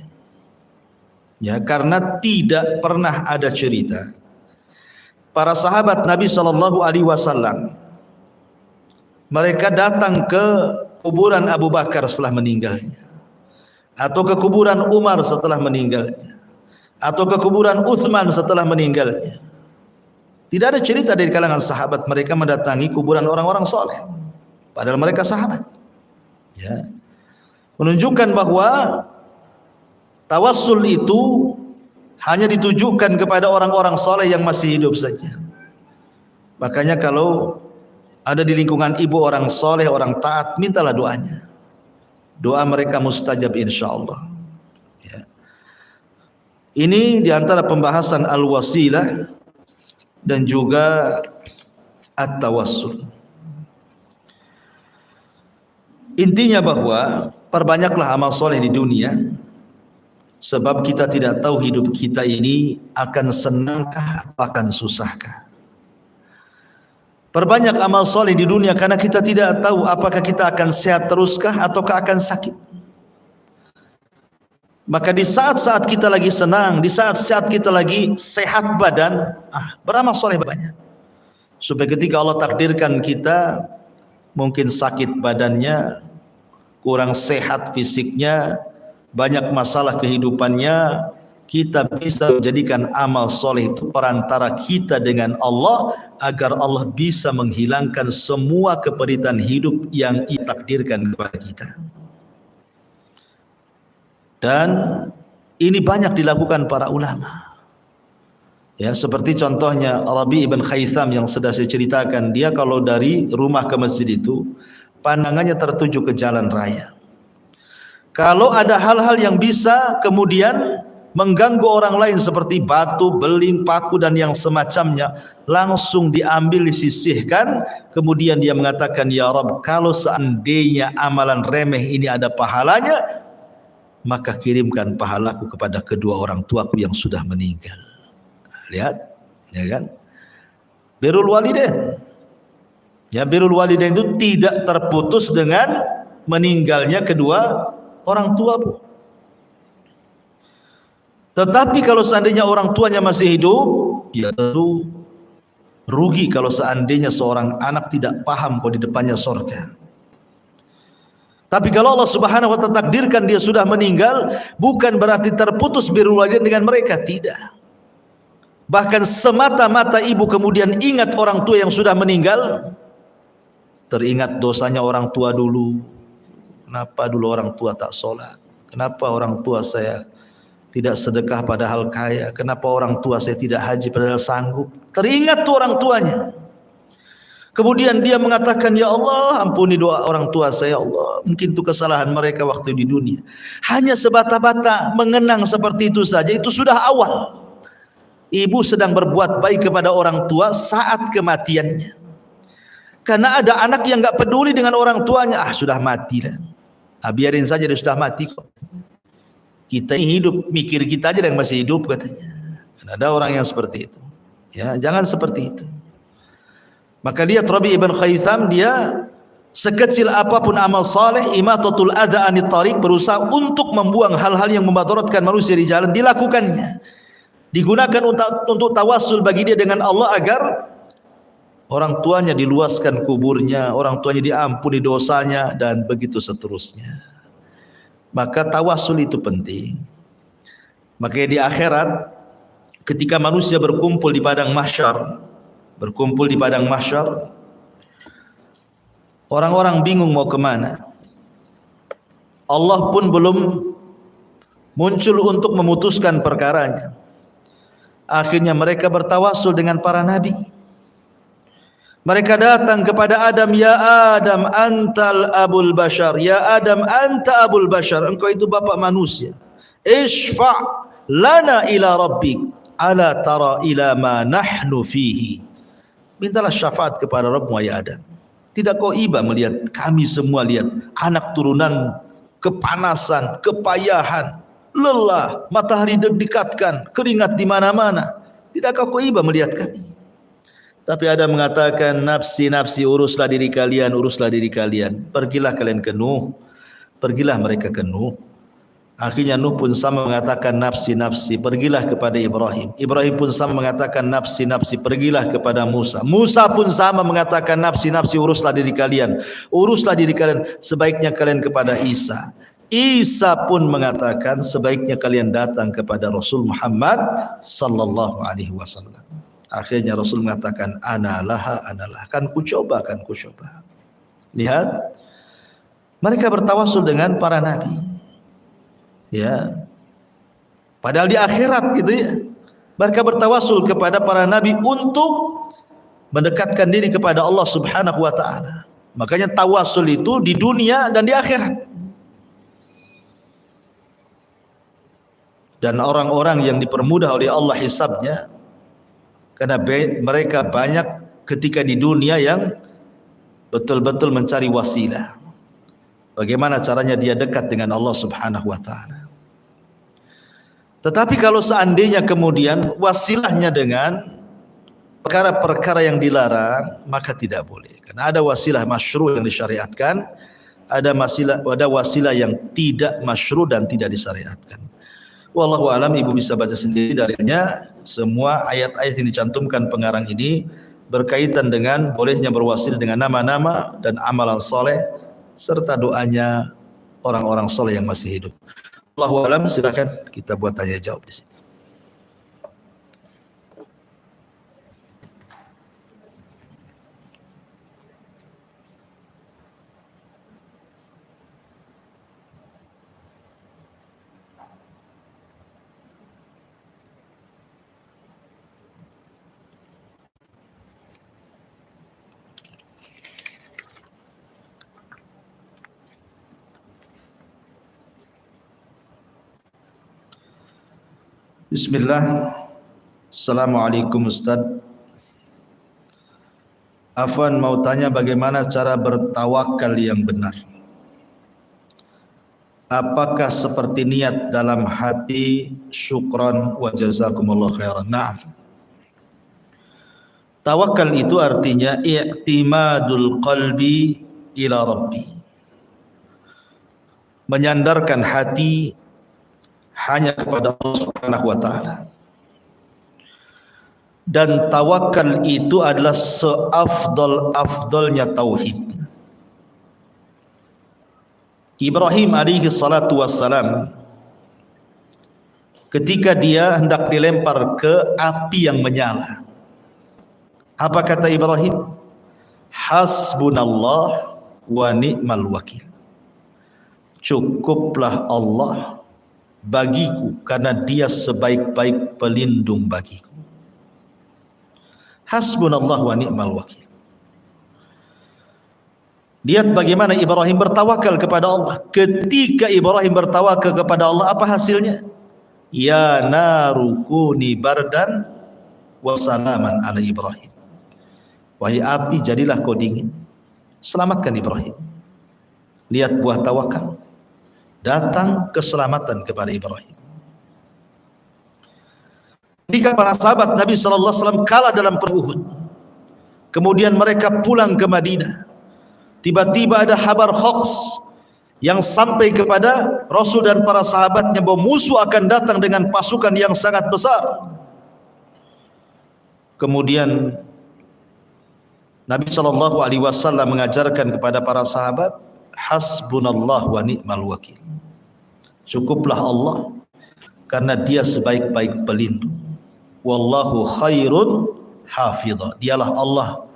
Ya, karena tidak pernah ada cerita para sahabat Nabi sallallahu alaihi wasallam mereka datang ke kuburan Abu Bakar setelah meninggalnya, atau ke kuburan Umar setelah meninggalnya, atau ke kuburan Utsman setelah meninggalnya. Tidak ada cerita dari kalangan sahabat mereka mendatangi kuburan orang-orang soleh, padahal mereka sahabat. Ya, menunjukkan bahwa tawassul itu hanya ditujukan kepada orang-orang soleh yang masih hidup saja. Makanya kalau ada di lingkungan ibu orang soleh, orang taat, mintalah doanya. Doa mereka mustajab insyaallah. Ya. Ini diantara pembahasan al-wasilah dan juga at-tawassul. Intinya bahwa perbanyaklah amal soleh di dunia, sebab kita tidak tahu hidup kita ini akan senangkah atau akan susahkah. Perbanyak amal soleh di dunia karena kita tidak tahu apakah kita akan sehat teruskah ataukah akan sakit. Maka di saat-saat kita lagi senang, di saat-saat kita lagi sehat badan, beramal soleh banyak. Supaya ketika Allah takdirkan kita mungkin sakit badannya, kurang sehat fisiknya, banyak masalah kehidupannya, kita bisa menjadikan amal soleh itu perantara kita dengan Allah, agar Allah bisa menghilangkan semua keperitan hidup yang ditakdirkan kepada kita. Dan ini banyak dilakukan para ulama. Ya, seperti contohnya Rabi ibn Khaitham yang sudah saya ceritakan, dia kalau dari rumah ke masjid itu pandangannya tertuju ke jalan raya. Kalau ada hal-hal yang bisa kemudian mengganggu orang lain seperti batu, beling, paku dan yang semacamnya, langsung diambil, disisihkan. Kemudian dia mengatakan, ya Rabb, kalau seandainya amalan remeh ini ada pahalanya, maka kirimkan pahalaku kepada kedua orang tuaku yang sudah meninggal. Lihat, ya kan? Birrul walidain. Ya, birrul walidain itu tidak terputus dengan meninggalnya kedua orang tuamu. Tetapi kalau seandainya orang tuanya masih hidup, ya tentu rugi kalau seandainya seorang anak tidak paham kalau di depannya surga. Tapi kalau Allah Subhanahu wa ta'ala takdirkan dia sudah meninggal, bukan berarti terputus birrul walidain dengan mereka, tidak. Bahkan semata-mata ibu kemudian ingat orang tua yang sudah meninggal, teringat dosanya orang tua dulu. Kenapa dulu orang tua tak sholat? Kenapa orang tua saya tidak sedekah padahal kaya? Kenapa orang tua saya tidak haji padahal sanggup? Teringat tuh orang tuanya. Kemudian dia mengatakan, ya Allah, ampuni doa orang tua saya, Allah. Mungkin itu kesalahan mereka waktu di dunia. Hanya sebata-bata mengenang seperti itu saja, itu sudah awal. Ibu sedang berbuat baik kepada orang tua saat kematiannya. Karena ada anak yang gak peduli dengan orang tuanya, sudah mati lah. Biarin saja, dia sudah mati kok. Kita ini hidup, mikir kita aja yang masih hidup katanya. Dan ada orang yang seperti itu. Ya, jangan seperti itu. Maka lihat Rabi ibn Khaitham, dia sekecil apapun amal saleh, imatatul adza anit tariq, berusaha untuk membuang hal-hal yang memadaratkan manusia di jalan, dilakukannya. Digunakan untuk tawassul bagi dia dengan Allah agar orang tuanya diluaskan kuburnya, orang tuanya diampuni dosanya, dan begitu seterusnya. Maka tawassul itu penting. Makanya di akhirat ketika manusia berkumpul di padang mahsyar, orang-orang bingung mau kemana. Allah pun belum muncul untuk memutuskan perkaranya. Akhirnya mereka bertawassul dengan para nabi. Mereka datang kepada Adam, ya Adam antal abul bashar, ya Adam anta abul bashar, engkau itu bapak manusia. Ishfa' lana ila rabbik, ala tara ila ma nahnu fihi. Mintalah syafaat kepada Rabbmu ya Adam. Tidak kau iba melihat kami semua, lihat anak turunan, kepanasan, kepayahan, lelah, matahari didekatkan, keringat di mana-mana. Tidakkah kau iba melihat kami? Tapi Adam mengatakan, nafsi, nafsi, uruslah diri kalian, uruslah diri kalian. Pergilah kalian ke Nuh, pergilah mereka ke Nuh. Akhirnya Nuh pun sama mengatakan nafsi nafsi, pergilah kepada Ibrahim. Ibrahim pun sama mengatakan nafsi nafsi, pergilah kepada Musa. Musa pun sama mengatakan nafsi nafsi, uruslah diri kalian. Uruslah diri kalian, sebaiknya kalian kepada Isa. Isa pun mengatakan sebaiknya kalian datang kepada Rasul Muhammad sallallahu alaihi wasallam. Akhirnya Rasul mengatakan analah. Kan ku coba. Lihat, mereka bertawasul dengan para nabi. Ya, padahal di akhirat gitu ya, mereka bertawasul kepada para nabi untuk mendekatkan diri kepada Allah Subhanahu wa taala. Makanya tawasul itu di dunia dan di akhirat. Dan orang-orang yang dipermudah oleh Allah hisabnya, karena mereka banyak ketika di dunia yang betul-betul mencari wasilah. Bagaimana caranya dia dekat dengan Allah Subhanahu wa taala. Tetapi kalau seandainya kemudian wasilahnya dengan perkara-perkara yang dilarang, maka tidak boleh. Karena ada wasilah masyru' yang disyariatkan, ada wasilah yang tidak masyru' dan tidak disyariatkan. Wallahu alam, ibu bisa baca sendiri dalilnya. Semua ayat-ayat yang dicantumkan pengarang ini berkaitan dengan bolehnya berwasilah dengan nama-nama dan amalan soleh serta doanya orang-orang soleh yang masih hidup. Allahu a'lam. Silakan kita buat tanya jawab di sini. Bismillah. Assalamualaikum Ustaz. Afwan mau tanya bagaimana cara bertawakal yang benar. Apakah seperti niat dalam hati syukran wa jazakumullah khairan? Naam. Tawakal itu artinya i'timadul qalbi ila rabbi. Menyandarkan hati hanya kepada Allah Subhanahu wa taala. Dan tawakal itu adalah seafdal-afdalnya tauhid. Ibrahim alaihi salatu wassalam ketika dia hendak dilempar ke api yang menyala, apa kata Ibrahim? Hasbunallah wa ni'mal wakil. Cukuplah Allah bagiku karena dia sebaik-baik pelindung bagiku. Hasbunallah wa ni'mal wakil. Lihat bagaimana Ibrahim bertawakal kepada Allah. Ketika Ibrahim bertawakal kepada Allah, apa hasilnya? Ya naru kuni bardan wa salaman ala Ibrahim. Wahai api, jadilah kau dingin. Selamatkan Ibrahim. Lihat buah tawakal. Datang keselamatan kepada Ibrahim. Ketika para sahabat Nabi sallallahu alaihi wasallam kalah dalam perang Uhud, kemudian mereka pulang ke Madinah, tiba-tiba ada kabar hoax yang sampai kepada Rasul dan para sahabatnya bahwa musuh akan datang dengan pasukan yang sangat besar. Kemudian Nabi sallallahu alaihi wasallam mengajarkan kepada para sahabat, hasbunallah wa ni'mal wakil. Cukuplah Allah karena dia sebaik-baik pelindung. Wallahu khairun hafidha. Dialah Allah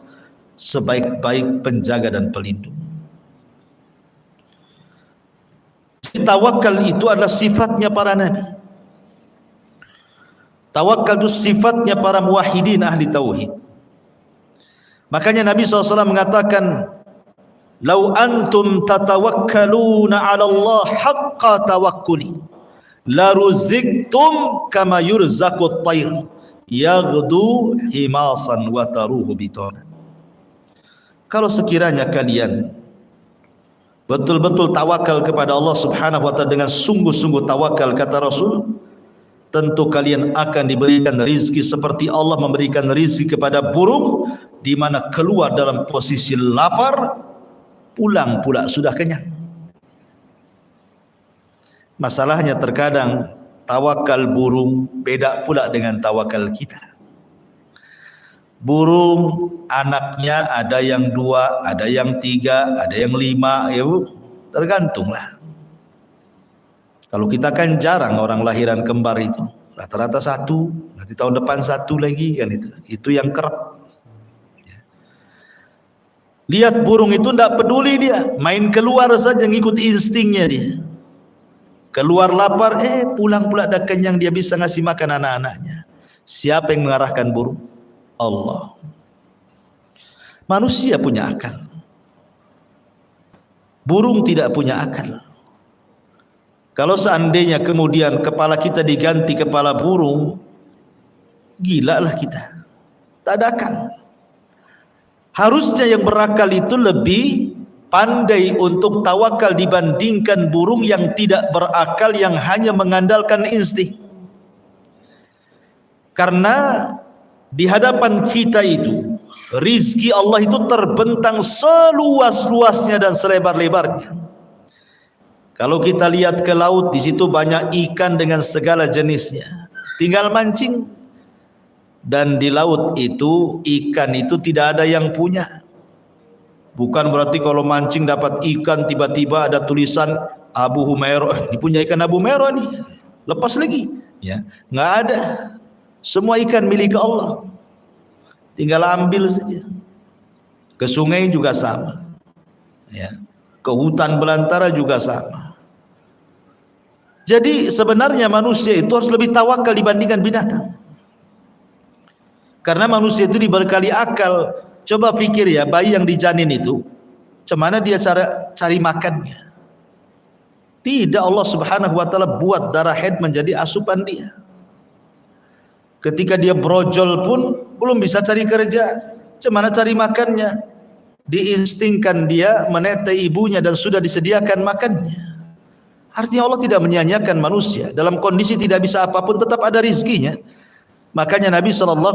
sebaik-baik penjaga dan pelindung. Tawakal itu adalah sifatnya para nabi. Tawakal itu sifatnya para muwahhidin ahli tauhid. Makanya Nabi SAW mengatakan, "Lau antum tatawakkaluna 'ala Allah haqqa tawakkuli, la ruziktum kama yurzaqut tayr, yaghdu himasan wa taruhu bitana." Kalau sekiranya kalian betul-betul tawakal kepada Allah Subhanahu wa taala dengan sungguh-sungguh tawakal, kata Rasul, tentu kalian akan diberikan rizki seperti Allah memberikan rizki kepada burung, di mana keluar dalam posisi lapar, pulang pula sudah kenyang. Masalahnya terkadang tawakal burung beda pula dengan tawakal kita. Burung anaknya ada yang 2, ada yang 3, ada yang 5, ya Bu, tergantunglah. Kalau kita kan jarang orang lahiran kembar itu, rata-rata 1, nanti tahun depan 1 lagi kan itu yang kerap. Lihat burung itu tidak peduli dia, main keluar saja ngikut instingnya dia. Keluar lapar, pulang pula dah kenyang, dia bisa ngasih makan anak-anaknya. Siapa yang mengarahkan burung? Allah. Manusia punya akal, burung tidak punya akal. Kalau seandainya kemudian kepala kita diganti kepala burung, gila lah kita, tak ada akal. Harusnya yang berakal itu lebih pandai untuk tawakal dibandingkan burung yang tidak berakal, yang hanya mengandalkan insting. Karena di hadapan kita itu rizki Allah itu terbentang seluas-luasnya dan selebar-lebarnya. Kalau kita lihat ke laut, di situ banyak ikan dengan segala jenisnya, tinggal mancing. Dan di laut itu ikan itu tidak ada yang punya. Bukan berarti kalau mancing dapat ikan tiba-tiba ada tulisan Abu Humairah, ini punya ikan Abu Humairah nih, lepas lagi, ya nggak ada. Semua ikan milik Allah, tinggal ambil saja. Ke sungai juga sama, ya. Ke hutan belantara juga sama. Jadi sebenarnya manusia itu harus lebih tawakal dibandingkan binatang. Karena manusia itu dibekali akal. Coba pikir ya, bayi yang dijanin itu, cemana dia cara cari makannya? Tidak, Allah Subhanahu wa taala buat darah haid menjadi asupan dia. Ketika dia brojol pun belum bisa cari kerja, cemana cari makannya? Diinstingkan dia menetai ibunya dan sudah disediakan makannya. Artinya Allah tidak menyia-nyiakan manusia. Dalam kondisi tidak bisa apapun tetap ada rizkinya. Makanya Nabi SAW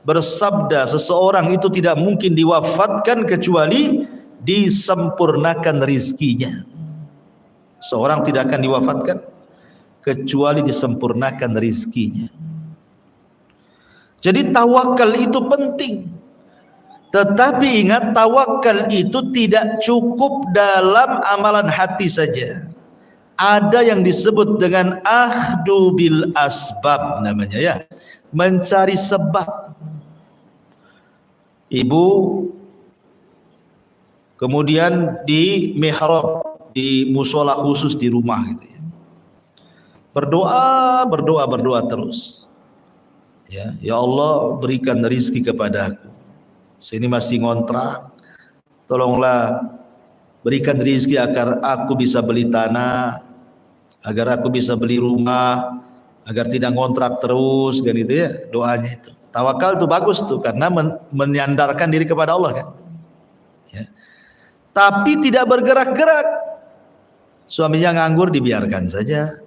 bersabda, seseorang itu tidak mungkin diwafatkan kecuali disempurnakan rizkinya. Seorang tidak akan diwafatkan kecuali disempurnakan rizkinya. Jadi tawakal itu penting. Tetapi ingat, tawakal itu tidak cukup dalam amalan hati saja. Ada yang disebut dengan akhdu bil asbab namanya, ya, mencari sebab. Ibu kemudian di mihrab, di musola khusus di rumah gitu ya, berdoa terus, ya Allah berikan rizki kepadaku, sini masih ngontrak, tolonglah berikan rizki agar aku bisa beli tanah, agar aku bisa beli rumah, agar tidak ngontrak terus, kan itu ya doanya itu. Tawakal itu bagus tuh, karena menyandarkan diri kepada Allah kan, ya. Tapi tidak bergerak-gerak. Suaminya nganggur dibiarkan saja,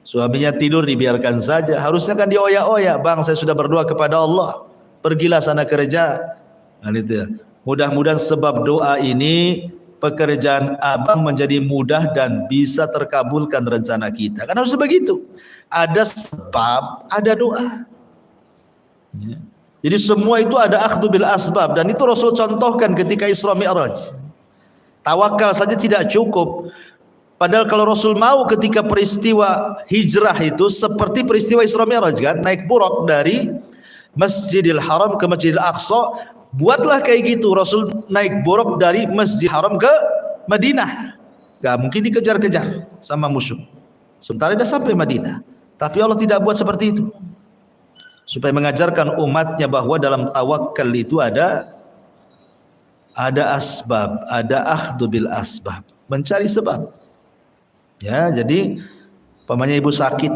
suaminya tidur dibiarkan saja. Harusnya kan dioyak-oyak, bang saya sudah berdoa kepada Allah, pergilah sana kerja, kan itu ya. Mudah-mudahan sebab doa ini pekerjaan abang menjadi mudah dan bisa terkabulkan rencana kita. Kan harus begitu. Ada sebab, ada doa. Ya. Jadi semua itu ada akhdhu bil asbab, dan itu Rasul contohkan ketika Isra Mi'raj. Tawakal saja tidak cukup. Padahal kalau Rasul mau ketika peristiwa hijrah itu seperti peristiwa Isra Mi'raj kan, naik buraq dari Masjidil Haram ke Masjidil Aqsa. Buatlah kayak gitu, Rasul naik buraq dari Masjidil Haram ke Madinah. Gak mungkin dikejar-kejar sama musuh. Sementara dia sampai Madinah. Tapi Allah tidak buat seperti itu, supaya mengajarkan umatnya bahwa dalam tawakal itu ada asbab, ada akhdhu bil asbab, mencari sebab. Ya, jadi pamannya ibu sakit,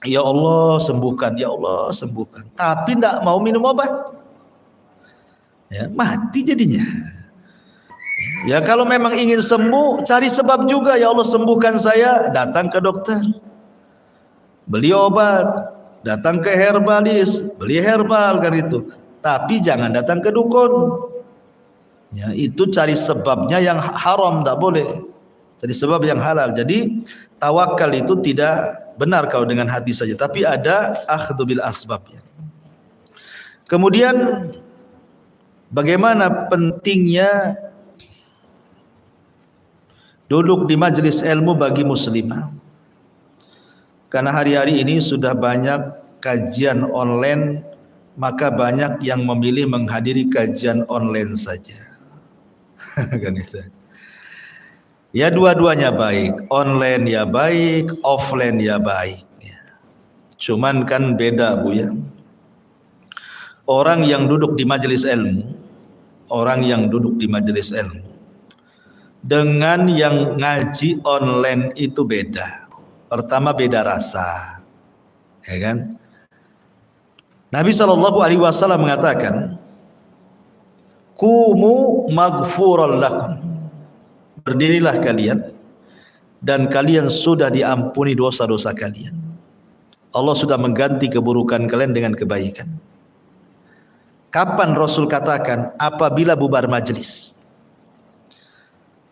ya Allah sembuhkan, ya Allah sembuhkan, tapi tidak mau minum obat, ya mati jadinya. Ya kalau memang ingin sembuh, cari sebab juga, ya Allah sembuhkan saya, datang ke dokter, beli obat, datang ke herbalis, beli herbal kan itu. Tapi jangan datang ke dukun. Ya, itu cari sebabnya yang haram, tak boleh. Jadi sebab yang halal. Jadi tawakal itu tidak benar kalau dengan hati saja, tapi ada akhdhu bil asbabnya. Kemudian bagaimana pentingnya duduk di majelis ilmu bagi muslimah? Karena hari-hari ini sudah banyak kajian online, maka banyak yang memilih menghadiri kajian online saja. Kan itu. Ya dua-duanya baik, online ya baik, offline ya baik. Cuman kan beda Bu ya. Orang yang duduk di majelis ilmu, orang yang duduk di majelis ilmu dengan yang ngaji online itu beda. Pertama beda rasa, ya kan? Nabi SAW mengatakan, "Qumu maghfuran lakum." Berdirilah kalian dan kalian sudah diampuni dosa-dosa kalian. Allah sudah mengganti keburukan kalian dengan kebaikan. Kapan Rasul katakan? Apabila bubar majelis.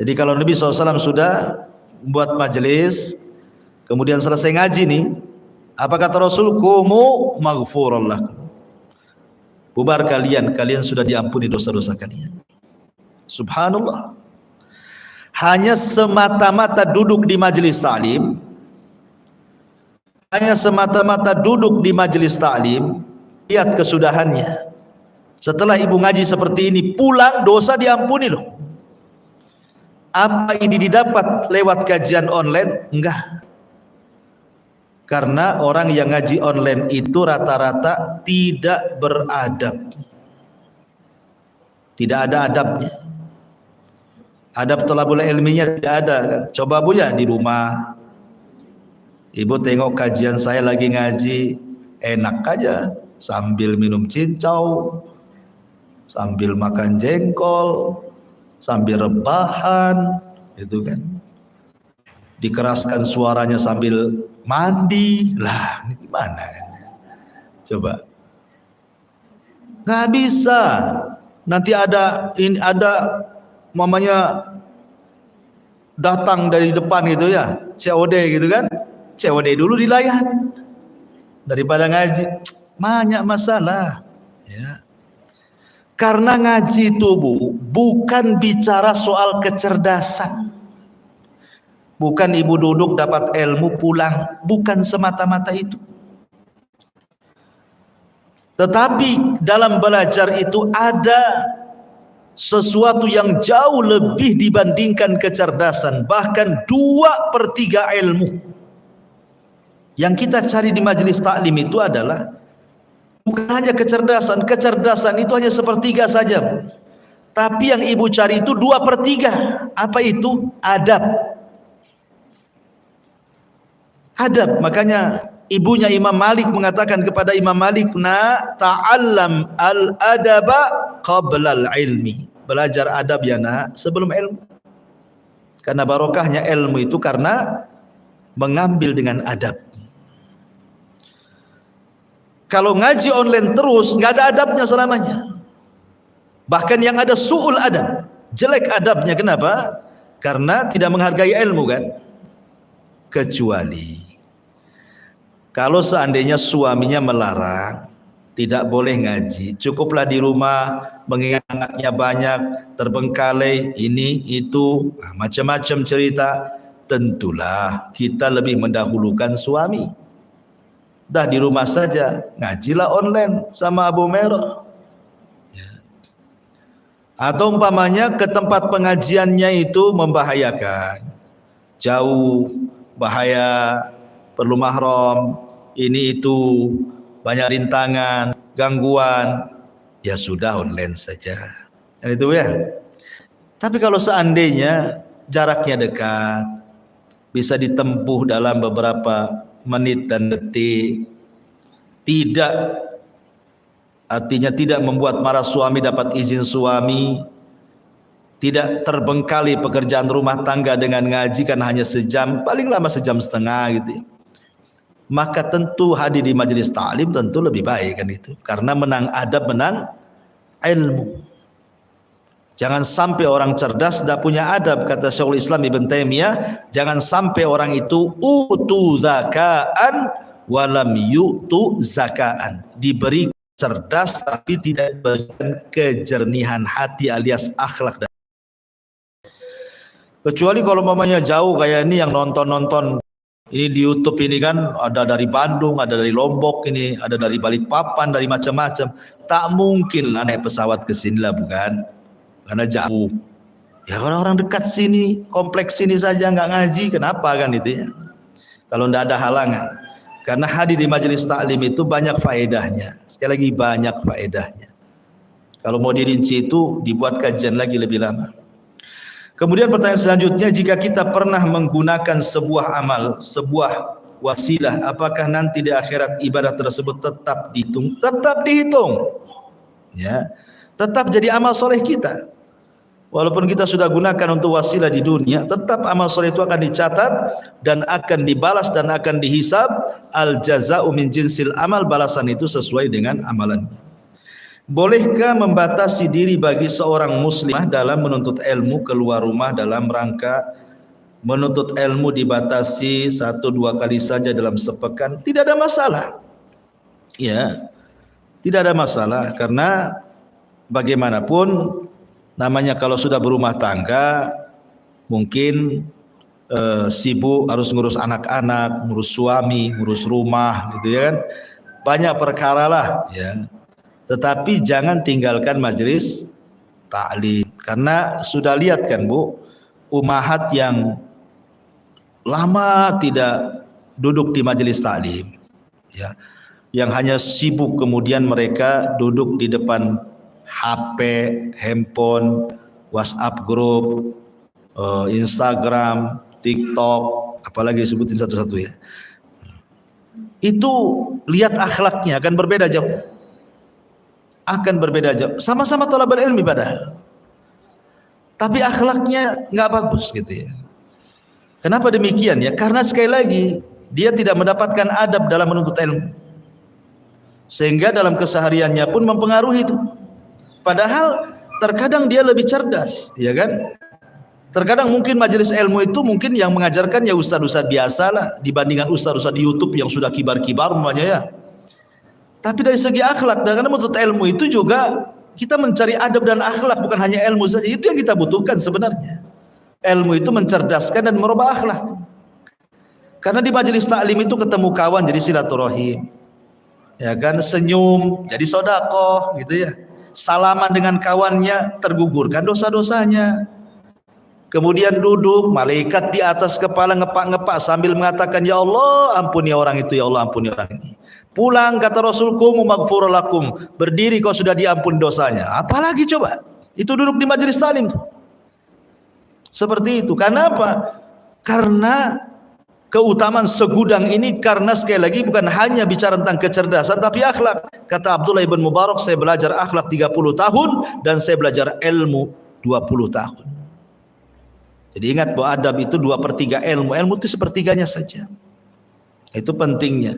Jadi kalau Nabi SAW sudah buat majelis, kemudian selesai ngaji nih, apa kata Rasul? Qumu maghfuran lakum. Bubar kalian, kalian sudah diampuni dosa-dosa kalian. Subhanallah. Hanya semata-mata duduk di majelis ta'lim, hanya semata-mata duduk di majelis ta'lim, lihat kesudahannya. Setelah ibu ngaji seperti ini, pulang dosa diampuni loh. Apa ini didapat lewat kajian online? Enggak. Karena orang yang ngaji online itu rata-rata tidak beradab. Tidak ada adabnya. Adab thalabul ilminya tidak ada kan. Coba Bu ya di rumah, ibu tengok kajian saya lagi ngaji, enak aja sambil minum cincau, sambil makan jengkol, sambil rebahan, itu kan. Dikeraskan suaranya sambil mandi, lah ini gimana kan? Coba, nggak bisa. Nanti ada mamanya datang dari depan gitu ya, COD gitu kan, COD dulu dilayan daripada ngaji, banyak masalah ya. Karena ngaji itu Bu, bukan bicara soal kecerdasan, bukan ibu duduk dapat ilmu pulang, bukan semata-mata itu. Tetapi dalam belajar itu ada sesuatu yang jauh lebih dibandingkan kecerdasan, bahkan 2/3 ilmu yang kita cari di majelis taklim itu adalah bukan hanya kecerdasan. Kecerdasan itu hanya 1/3 saja, tapi yang ibu cari itu 2/3. Apa itu? Adab. Adab. Makanya ibunya Imam Malik mengatakan kepada Imam Malik, "Na ta'allam al-adaba qabla al-ilmi." Belajar adab ya nak sebelum ilmu. Karena barokahnya ilmu itu karena mengambil dengan adab. Kalau ngaji online terus nggak ada adabnya selamanya. Bahkan yang ada su'ul adab, jelek adabnya. Kenapa? Karena tidak menghargai ilmu kan. Kecuali kalau seandainya suaminya melarang, tidak boleh ngaji, cukuplah di rumah, mengingat anaknya banyak, terbengkalai, ini, itu, macam-macam cerita, tentulah kita lebih mendahulukan suami. Dah di rumah saja, ngajilah online sama Abu Merah. Ya. Atau umpamanya ke tempat pengajiannya itu membahayakan, jauh, bahaya, perlu mahram, ini itu, banyak rintangan, gangguan, ya sudah online saja. Dan itu ya. Tapi kalau seandainya jaraknya dekat, bisa ditempuh dalam beberapa menit dan detik, artinya tidak membuat marah suami, dapat izin suami, tidak terbengkalai pekerjaan rumah tangga dengan ngaji kan hanya sejam, paling lama 1,5 jam gitu ya. Maka tentu hadir di majelis ta'lim tentu lebih baik kan itu, karena menang adab, menang ilmu. Jangan sampai orang cerdas tidak punya adab, kata Syekhul Islam Ibn Taimiyah. Jangan sampai orang itu utu zakaan walam yu'tu zakaan, diberi cerdas tapi tidak diberikan kejernihan hati alias akhlak. Kecuali kalau mamanya jauh kayak ini yang nonton ini di YouTube ini kan, ada dari Bandung, ada dari Lombok ini, ada dari Balikpapan, dari macam-macam. Tak mungkin lah naik pesawat ke sini lah, bukan? Karena jauh. Ya orang-orang dekat sini, kompleks sini saja nggak ngaji, kenapa kan itu ya? Kalau tidak ada halangan. Karena hadir di majelis taklim itu banyak faedahnya. Sekali lagi banyak faedahnya. Kalau mau dirinci itu dibuat kajian lagi lebih lama. Kemudian pertanyaan selanjutnya, jika kita pernah menggunakan sebuah amal, sebuah wasilah, apakah nanti di akhirat ibadah tersebut tetap dihitung? Tetap dihitung. Ya. Tetap jadi amal soleh kita. Walaupun kita sudah gunakan untuk wasilah di dunia, tetap amal soleh itu akan dicatat dan akan dibalas dan akan dihisab. Al jaza'u min jinsil amal, balasan itu sesuai dengan amalannya. Bolehkah membatasi diri bagi seorang muslimah dalam menuntut ilmu keluar rumah dalam rangka menuntut ilmu dibatasi 1-2 kali saja dalam sepekan? Tidak ada masalah. Ya, tidak ada masalah, karena bagaimanapun namanya kalau sudah berumah tangga mungkin sibuk, harus ngurus anak-anak, ngurus suami, ngurus rumah, gitu ya kan. Banyak perkara lah, ya. Tetapi jangan tinggalkan majelis taklim, karena sudah lihat kan Bu, ummahat yang lama tidak duduk di majelis taklim, ya, yang hanya sibuk kemudian mereka duduk di depan HP, handphone, WhatsApp grup, Instagram, TikTok, apalagi sebutin satu-satu ya. Itu lihat akhlaknya akan berbeda jauh. Akan berbeda jauh. Sama-sama thalabul ilmi padahal. Tapi akhlaknya nggak bagus gitu ya. Kenapa demikian ya? Karena sekali lagi dia tidak mendapatkan adab dalam menuntut ilmu. Sehingga dalam kesehariannya pun mempengaruhi itu. Padahal terkadang dia lebih cerdas, ya kan? Terkadang mungkin majelis ilmu itu mungkin yang mengajarkan ya ustaz-ustaz biasa lah dibandingkan ustaz-ustaz di YouTube yang sudah kibar-kibar namanya ya. Tapi dari segi akhlak, dan karena menuntut ilmu itu juga kita mencari adab dan akhlak, bukan hanya ilmu saja. Itu yang kita butuhkan sebenarnya. Ilmu itu mencerdaskan dan merubah akhlak. Karena di majelis taklim itu ketemu kawan jadi silaturahim, ya kan, senyum jadi sedekah gitu ya. Salaman dengan kawannya tergugurkan dosa-dosanya. Kemudian duduk, malaikat di atas kepala ngepak-ngepak sambil mengatakan, ya Allah ampuni orang itu, ya Allah ampuni orang ini. Pulang kata Rasulku, maghfurun lakum, berdiri kau sudah diampun dosanya. Apalagi coba, itu duduk di majelis taklim tuh. Seperti itu. Karena apa? Karena keutamaan segudang ini, karena sekali lagi bukan hanya bicara tentang kecerdasan tapi akhlak. Kata Abdullah ibn Mubarak, saya belajar akhlak 30 tahun dan saya belajar ilmu 20 tahun. Jadi ingat bahwa adab itu 2/3 ilmu. Ilmu itu sepertiganya saja. Itu pentingnya.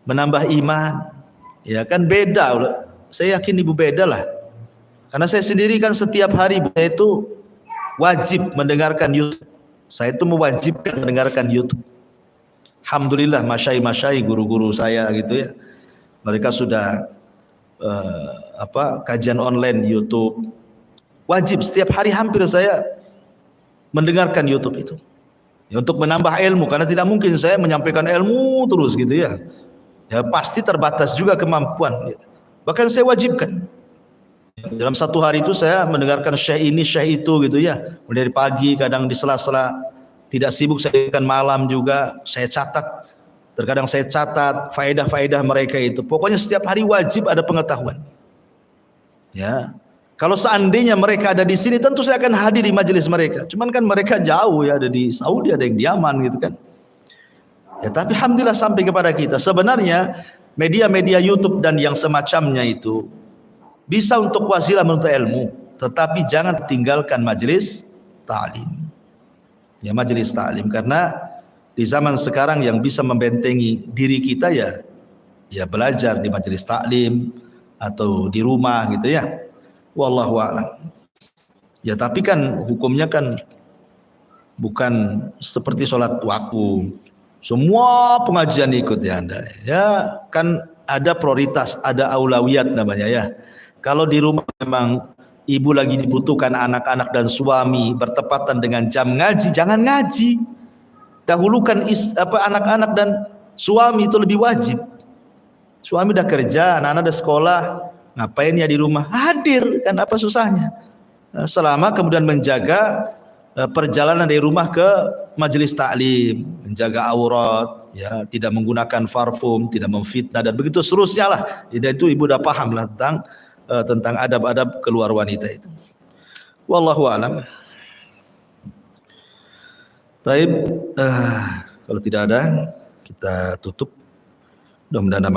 Menambah iman. Ya kan beda. Saya yakin ibu beda lah. Karena saya sendiri kan setiap hari saya itu wajib mendengarkan YouTube. Saya itu mewajibkan mendengarkan YouTube. Alhamdulillah masyai-masyai guru-guru saya gitu ya. Mereka sudah kajian online YouTube. Wajib setiap hari hampir saya mendengarkan YouTube itu. Ya, untuk menambah ilmu, karena tidak mungkin saya menyampaikan ilmu terus gitu ya. Ya pasti terbatas juga kemampuan. Bahkan saya wajibkan. Dalam satu hari itu saya mendengarkan syekh ini, syekh itu gitu ya. Mulai dari pagi, kadang di sela-sela tidak sibuk saya dengarkan malam juga. Saya catat. Terkadang saya catat faedah-faedah mereka itu. Pokoknya setiap hari wajib ada pengetahuan. Ya. Kalau seandainya mereka ada di sini, tentu saya akan hadir di majelis mereka. Cuman kan mereka jauh ya, ada di Saudi, ada yang di Yaman gitu kan. Ya, tapi alhamdulillah sampai kepada kita. Sebenarnya media-media YouTube dan yang semacamnya itu bisa untuk wasilah menuntut ilmu, tetapi jangan tinggalkan majelis ta'lim. Ya, majelis ta'lim, karena di zaman sekarang yang bisa membentengi diri kita ya belajar di majelis ta'lim atau di rumah gitu ya. Wallahu a'lam. Ya tapi kan hukumnya kan bukan seperti sholat waktu. Semua pengajian ikut ya Anda. Ya kan ada prioritas, ada aulawiyat namanya ya. Kalau di rumah memang ibu lagi dibutuhkan anak-anak dan suami bertepatan dengan jam ngaji, jangan ngaji. Dahulukan anak-anak dan suami itu lebih wajib. Suami udah kerja, anak-anak udah sekolah, ngapain ya di rumah? Hadir, kan apa susahnya? Selama kemudian menjaga perjalanan dari rumah ke majelis taklim, menjaga aurat, ya, tidak menggunakan parfum, tidak memfitnah dan begitu seterusnya lah. Jadi itu ibu udah paham lah tentang adab-adab keluar wanita itu. Wallahu a'lam. Taib, kalau tidak ada kita tutup. Mudah-mudahan